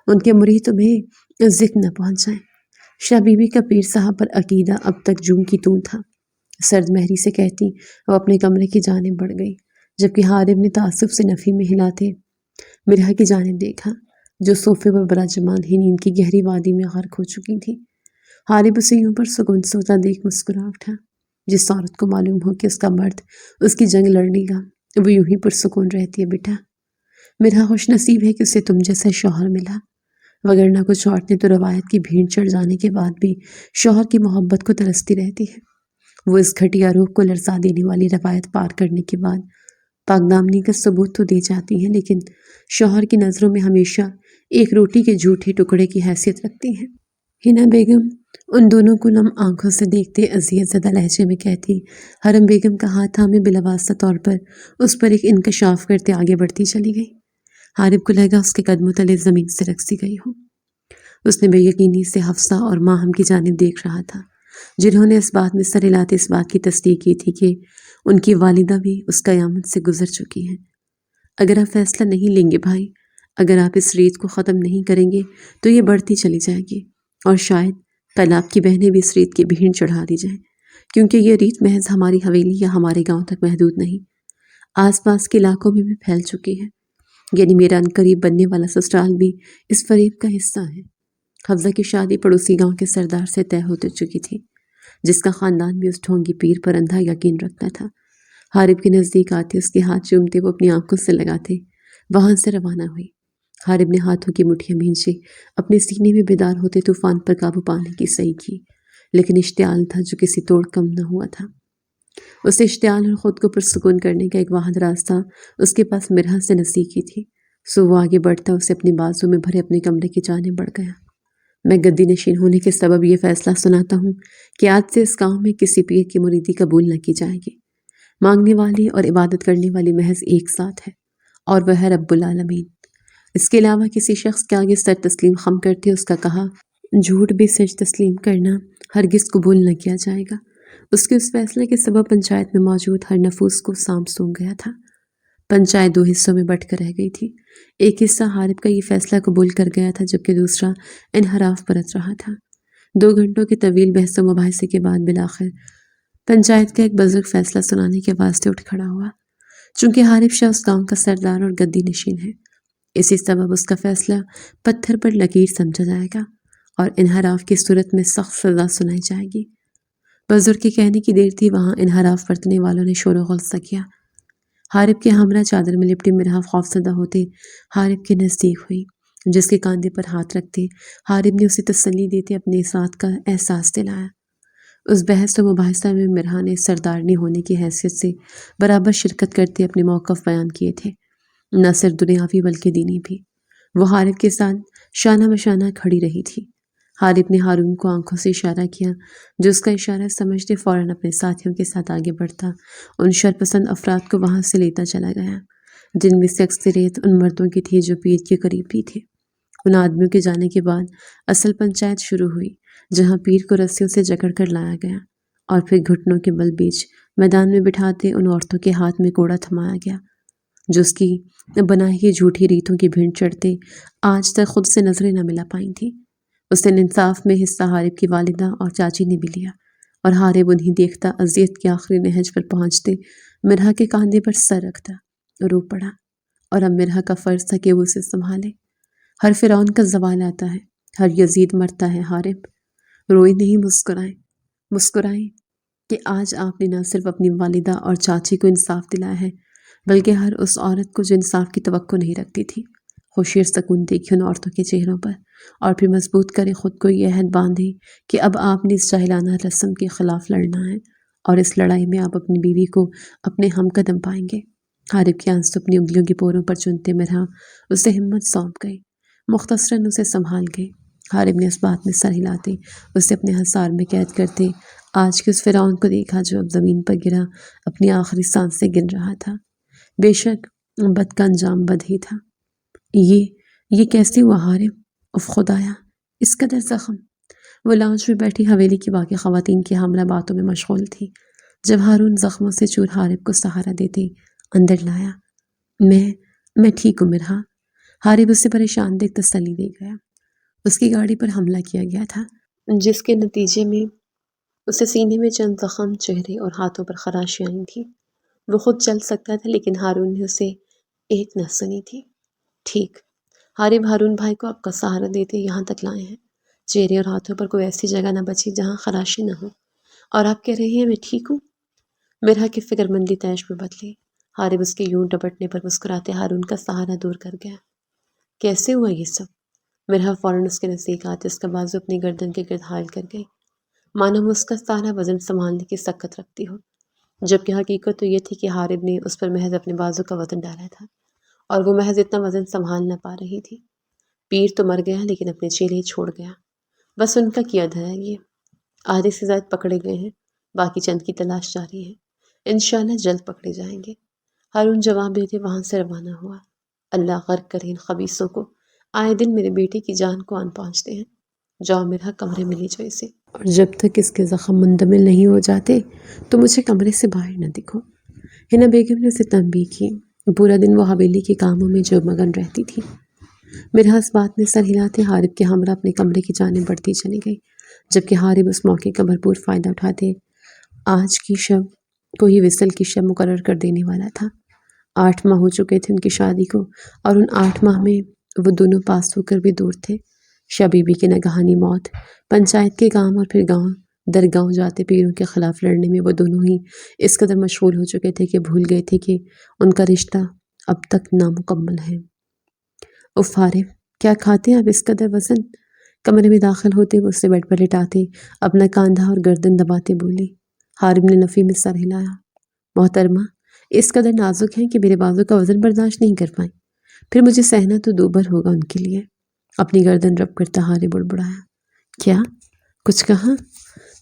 ان کے مرید تمہیں ذکر نہ پہنچائیں۔ شاہ بیوی کا پیر صاحب پر عقیدہ اب تک جوں کی توں تھا۔ سرد مہری سے کہتی وہ اپنے کمرے کی جانب بڑھ گئی، جبکہ حارب نے تعصب سے نفی میں ہلاتے مرحا کی جانب دیکھا جو صوفے پر براجمان ہی نیند کی گہری وادی میں غرق ہو چکی تھی۔ حارب اسے یوں پر سکون سوتا دیکھ مسکرا اٹھا۔ جس عورت کو معلوم ہو کہ اس کا مرد اس کی جنگ لڑنے گا وہ یوں ہی پرسکون رہتی ہے بیٹا۔ مرحا خوش نصیب ہے کہ اسے تم جیسا شوہر ملا، وگرنہ کچھ عورتیں تو روایت کی بھیڑ چڑھ جانے کے بعد بھی شوہر کی محبت کو ترستی رہتی ہے۔ وہ اس گھٹیا روح کو لرزا دینے والی روایت پار کرنے کے بعد پاک دامنی کا ثبوت تو دے جاتی ہیں، لیکن شوہر کی نظروں میں ہمیشہ ایک روٹی کے جھوٹے ٹکڑے کی حیثیت رکھتی ہیں۔ ہنا بیگم ان دونوں کو نم آنکھوں سے دیکھتے اذیت زدہ لہجے میں کہتی، حرم بیگم کا ہاتھ تھامے بلاواسطہ طور پر اس پر ایک انکشاف کرتے آگے بڑھتی چلی گئی۔ حارب کو لگا اس کے قدموں تلے زمین سے رکسی گئی ہو۔ اس نے بے یقینی سے حفصہ اور ماہم کی جانب دیکھ رہا تھا، جنہوں نے اس بات میں سر ہلاتے اس بات کی تصدیق کی تھی کہ ان کی والدہ بھی اس قیامت سے گزر چکی ہیں۔ اگر آپ فیصلہ نہیں لیں گے بھائی، اگر آپ اس ریت کو ختم نہیں کریں گے تو یہ بڑھتی چلی جائے گی، اور شاید کل آپ کی بہنیں بھی اس ریت کی بھیڑ چڑھا دی جائیں، کیونکہ یہ ریت محض ہماری حویلی یا ہمارے گاؤں تک محدود نہیں، آس پاس کے علاقوں میں بھی پھیل چکی ہے۔ یعنی میرا عنقریب بننے والا سسرال بھی اس فریب کا حصہ ہے۔ حفظہ کی شادی پڑوسی گاؤں کے سردار سے طے ہو چکی تھی، جس کا خاندان بھی اس ڈھونگی پیر پر اندھا یقین رکھتا تھا۔ حارب کے نزدیک آتے اس کے ہاتھ چومتے وہ اپنی آنکھوں سے لگاتے وہاں سے روانہ ہوئی۔ حارب نے ہاتھوں کی مٹھیاں بھینچے اپنے سینے میں بیدار ہوتے طوفان پر قابو پانے کی صحیح کی، لیکن اشتعال تھا جو کسی توڑ کم نہ ہوا تھا۔ اسے اشتعال اور خود کو پرسکون کرنے کا ایک واحد راستہ اس کے پاس مرحا سے نصیحت کی تھی، سو وہ آگے بڑھتا اسے اپنے بازو میں بھرے اپنے کمرے کی جانب بڑھ گیا۔ میں گدی نشین ہونے کے سبب یہ فیصلہ سناتا ہوں کہ آج سے اس گاؤں میں کسی پیر کی مریدی قبول نہ کی جائے گی۔ مانگنے والی اور عبادت کرنے والی محض ایک ساتھ ہے، اور وہ ہے رب العالمین۔ اس کے علاوہ کسی شخص کے آگے سر تسلیم خم کرتے اس کا کہا جھوٹ بھی سچ تسلیم کرنا ہرگز قبول نہ کیا جائے گا۔ اس کے اس فیصلے کے سبب پنچایت میں موجود ہر نفوس کو سانپ سونگھ گیا تھا۔ پنچایت دو حصوں میں بٹ کر رہ گئی تھی۔ ایک حصہ حارب کا یہ فیصلہ قبول کر گیا تھا، جبکہ دوسرا انحراف برت رہا تھا۔ 2 گھنٹوں کے طویل بحث و مباحثے کے بعد بالآخر پنچایت کا ایک بزرگ فیصلہ سنانے کے واسطے اٹھ کھڑا ہوا۔ چونکہ حارب شاہ اس گاؤں کا سردار اور گدی نشین ہے، اسی سبب اس کا فیصلہ پتھر پر لکیر سمجھا جائے گا اور انحراف کی صورت میں سخت سزا سنائی جائے گی۔ بزرگ کے کہنے کی دیر تھی، وہاں انحراف برتنے والوں نے شور و غل سا کیا۔ حارب کے ہمراہ چادر میں لپٹی مرحا خوفزدہ ہوتے حارب کے نزدیک ہوئی، جس کے کاندھے پر ہاتھ رکھتے حارب نے اسے تسلی دیتے اپنے ساتھ کا احساس دلایا۔ اس بحث و مباحثہ میں مرحا نے سردارنی ہونے کی حیثیت سے برابر شرکت کرتے اپنے موقف بیان کیے تھے۔ نہ صرف دنیاوی بلکہ دینی بھی۔ وہ حارب کے ساتھ شانہ بشانہ کھڑی رہی تھی۔ حارب نے ہارون کو آنکھوں سے اشارہ کیا، جو اس کا اشارہ سمجھتے فوراً اپنے ساتھیوں کے ساتھ آگے بڑھتا ان شرپسند افراد کو وہاں سے لیتا چلا گیا، جن میں سے اکثریت ان مردوں کی تھی جو پیر کے قریب بھی تھے۔ ان آدمیوں کے جانے کے بعد اصل پنچایت شروع ہوئی، جہاں پیر کو رسیوں سے جکڑ کر لایا گیا اور پھر گھٹنوں کے بل بیچ میدان میں بٹھاتے ان عورتوں کے ہاتھ میں کوڑا تھمایا گیا، جو اس کی بنائی کی جھوٹی ریتوں کی بھینٹ چڑھتے آج تک خود سے نظریں نہ ملا پائی تھیں۔ اس دن انصاف میں حصہ حارب کی والدہ اور چاچی نے بھی لیا، اور حارب انہیں دیکھتا اذیت کے آخری نہج پر پہنچتے مرحا کے کاندھے پر سر رکھتا رو پڑا، اور اب مرحا کا فرض تھا کہ وہ اسے سنبھالے۔ ہر فرعون کا زوال آتا ہے، ہر یزید مرتا ہے۔ حارب روئی نہیں، مسکرائیں کہ آج آپ نے نہ صرف اپنی والدہ اور چاچی کو انصاف دلایا ہے، بلکہ ہر اس عورت کو جو انصاف کی توقع نہیں رکھتی تھی۔ خوشیر سکون دیکھے ان عورتوں کے چہروں پر، اور پھر مضبوط کرے خود کو، یہ عہد باندھے کہ اب آپ نے اس جاہلانہ رسم کے خلاف لڑنا ہے، اور اس لڑائی میں آپ اپنی بیوی کو اپنے ہم قدم پائیں گے۔ حارب کے آنسو اپنی انگلیوں کی پوروں پر چنتے مرحا اسے ہمت سونپ گئی، مختصراً اسے سنبھال گئی۔ حارب نے اس بات میں سر ہلاتے اسے اپنے حصار میں قید کرتے آج کے اس فرعون کو دیکھا، جو اب زمین پر گرا اپنی آخری سانس سے گن رہا تھا۔ بے شک بد کا انجام بد ہی تھا۔ یہ کیسے ہوا حارب؟ اف خدایا، اس قدر زخم! وہ لاؤنج میں بیٹھی حویلی کی باقی خواتین کی حاملہ باتوں میں مشغول تھی، جب ہارون زخموں سے چور حارب کو سہارا دیتے اندر لایا۔ میں ٹھیک ہوں مرحا، حارب اسے پریشان دیکھ تسلی دے گیا۔ اس کی گاڑی پر حملہ کیا گیا تھا، جس کے نتیجے میں اسے سینے میں چند زخم، چہرے اور ہاتھوں پر خراشیاں آئی تھیں۔ وہ خود چل سکتا تھا، لیکن ہارون نے اسے ایک نہ سنی تھی۔ ٹھیک، حارب ہارون بھائی کو آپ کا سہارا دیتے یہاں تک لائے ہیں۔ چہرے اور ہاتھوں پر کوئی ایسی جگہ نہ بچی جہاں خراشی نہ ہو، اور آپ کہہ رہے ہیں میں ٹھیک ہوں؟ مرحا کی فکر مندی تیش میں بدلی۔ حارب اس کے یوں ڈپٹنے پر مسکراتے ہارون کا سہارا دور کر گیا۔ کیسے ہوا یہ سب؟ مرحا فوراً اس کے نزدیک آتے اس کا بازو اپنی گردن کے گرد حائل کر گئی، مانو وہ اس کا سارا وزن سنبھالنے کی سکت رکھتی ہو، جبکہ حقیقت تو یہ تھی کہ حارب نے اس پر محض اپنے بازو کا وزن ڈالا تھا، اور وہ محض اتنا وزن سنبھال نہ پا رہی تھی۔ پیر تو مر گیا، لیکن اپنے چیلے چھوڑ گیا، بس ان کا کیا دھرا یہ۔ آدھے سے زائد پکڑے گئے ہیں، باقی چند کی تلاش جاری ہے، انشاءاللہ جلد پکڑے جائیں گے۔ ہارون جواب دیتے وہاں سے روانہ ہوا۔ اللہ غرق کرے ان خبیثوں کو، آئے دن میرے بیٹے کی جان کو آن پہنچتے ہیں۔ جاؤ مرحا، کمرے میں لے جاؤ اسے، اور جب تک اس کے زخم مندمل نہیں ہو جاتے تو مجھے کمرے سے باہر نہ دکھو۔ ہنا بیگم نے اسے تنبیہ کی۔ پورا دن وہ حویلی کے کاموں میں جو مگن رہتی تھی۔ مرحا اس بات میں سر ہلاتے حارب کے ہمراہ اپنے کمرے کی جانب بڑھتی چلی گئی، جبکہ حارب اس موقع کا بھرپور فائدہ اٹھاتے آج کی شب کو ہی وصل کی شب مقرر کر دینے والا تھا۔ 8 ماہ ہو چکے تھے ان کی شادی کو، اور ان 8 ماہ میں وہ دونوں پاس ہو کر بھی دور تھے۔ شاہ بی بی کی ناگہانی موت، پنچایت کے کام، اور پھر گاؤں در گاؤں جاتے پیروں کے خلاف لڑنے میں وہ دونوں ہی اس قدر مشغول ہو چکے تھے کہ بھول گئے تھے کہ ان کا رشتہ اب تک نامکمل ہے۔ اف حارب، کیا کھاتے ہیں آپ اس قدر وزن؟ کمرے میں داخل ہوتے وہ اسے بیڈ پر لٹاتے اپنا کاندھا اور گردن دباتے بولی۔ حارب نے نفی میں سر ہلایا۔ محترمہ، اس قدر نازک ہیں کہ میرے بازو کا وزن برداشت نہیں کر پائیں، پھر مجھے سہنا تو دوبر ہوگا ان کے لیے۔ اپنی گردن رب کرتا حارب بڑبڑایا۔ کیا کچھ کہا؟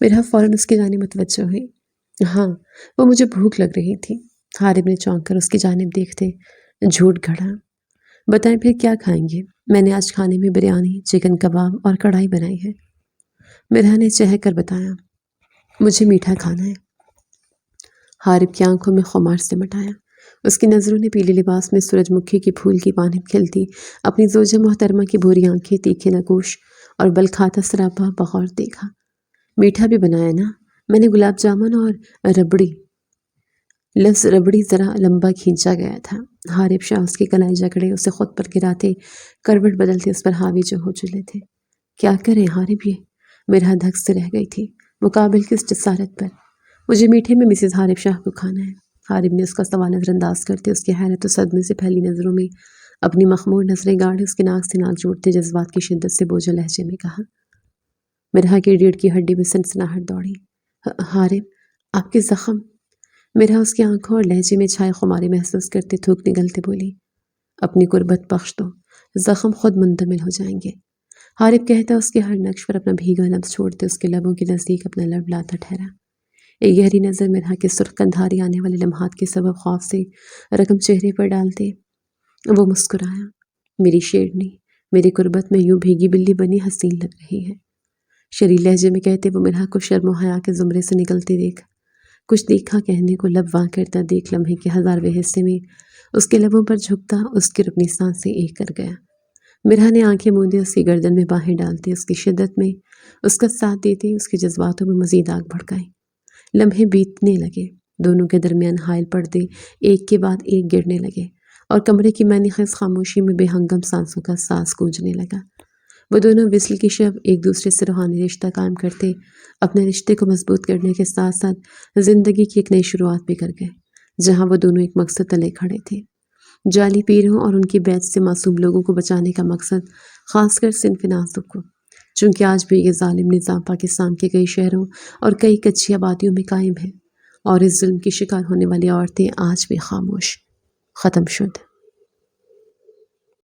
میرا فوراً اس کی جانب متوجہ ہوئی۔ ہاں، وہ مجھے بھوک لگ رہی تھی۔ حارب نے چونک کر اس کی جانب دیکھتے جھوٹ گھڑا۔ بتائیں پھر کیا کھائیں گے؟ میں نے آج کھانے میں بریانی، چکن کباب اور کڑھائی بنائی ہے۔ مرحا نے چہک کر بتایا۔ مجھے میٹھا کھانا ہے۔ حارب کی آنکھوں میں خمار سمٹ آیا۔ اس کی نظروں نے پیلے لباس میں سورج مکھی کے پھول کی مانند کھلتی اپنی زوجہ محترمہ کی بھوری آنکھیں، تیکھے نگوش اور بل کھاتا سراپا بغور دیکھا۔ میٹھا بھی بنایا نا؟ میں نے گلاب جامن اور ربڑی۔ لفظ ربڑی ذرا لمبا کھینچا گیا تھا۔ حارب شاہ اس کی کلائی جکڑے اسے خود پر گراتے، کروٹ بدلتے اس پر حاوی جو ہو چلے تھے۔ کیا کریں حارب یہ؟ مرحا دھک سے رہ گئی تھی، مقابل کی اس جسارت پر۔ مجھے میٹھے میں مسز حارب شاہ کو کھانا ہے۔ حارب نے اس کا سوال نظر انداز کرتے اس کی حیرت و صدمے سے پھیلی نظروں میں اپنی مخمور نظریں گاڑے اس کے ناک سے ناک جوڑتے جذبات کی شدت سے بوجھل لہجے میں کہا۔ مرحا کی ریڑھ کی ہڈی میں سنسناہٹ دوڑی۔ حارب، آپ کے زخم؟ مرحا اس کی آنکھوں اور لہجے میں چھائے خماری محسوس کرتے تھوک نگلتے بولی۔ اپنی قربت بخش دو، زخم خود منتمل ہو جائیں گے۔ حارب کہتا اس کے ہر نقش پر اپنا بھیگا لفظ چھوڑتے اس کے لبوں کے نزدیک اپنا لب لاتا ٹھہرا۔ ایک گہری نظر مرحا کے سرخ کندھاری آنے والے لمحات کے سبب خوف سے رقم چہرے پر ڈالتے وہ مسکرایا۔ میری شیرنی، میری قربت میں یوں بھیگی بلی بنی حسین لگ رہی ہے، شریل لہجے میں کہتے وہ مرحا کو شرم و حیا کے زمرے سے نکلتے دیکھ کچھ دیکھا کہنے کو لب واں کرتا دیکھ لمحے کے ہزارویں حصے میں اس کے لبوں پر جھکتا اس کی اپنی سانس سے ایک کر گیا۔ مرحا نے آنکھیں موندے اس کی گردن میں باہیں ڈالتے اس کی شدت میں اس کا ساتھ دیتے اس کے جذباتوں میں مزید آگ بھڑکائی۔ لمحے بیتنے لگے، دونوں کے درمیان حائل پردے ایک کے بعد ایک گرنے لگے اور کمرے کی معنی خیز خاموشی میں بے ہنگم سانسوں کا ساز گونجنے لگا۔ وہ دونوں وصل کی شب ایک دوسرے سے روحانی رشتہ قائم کرتے اپنے رشتے کو مضبوط کرنے کے ساتھ ساتھ زندگی کی ایک نئی شروعات بھی کر گئے، جہاں وہ دونوں ایک مقصد تلے کھڑے تھے، جعلی پیروں اور ان کی بیعت سے معصوم لوگوں کو بچانے کا مقصد، خاص کر صنف نازک کو، چونکہ آج بھی یہ ظالم نظام پاکستان کے کئی شہروں اور کئی کچی آبادیوں میں قائم ہے اور اس ظلم کی شکار ہونے والی عورتیں آج بھی خاموش ختم شد۔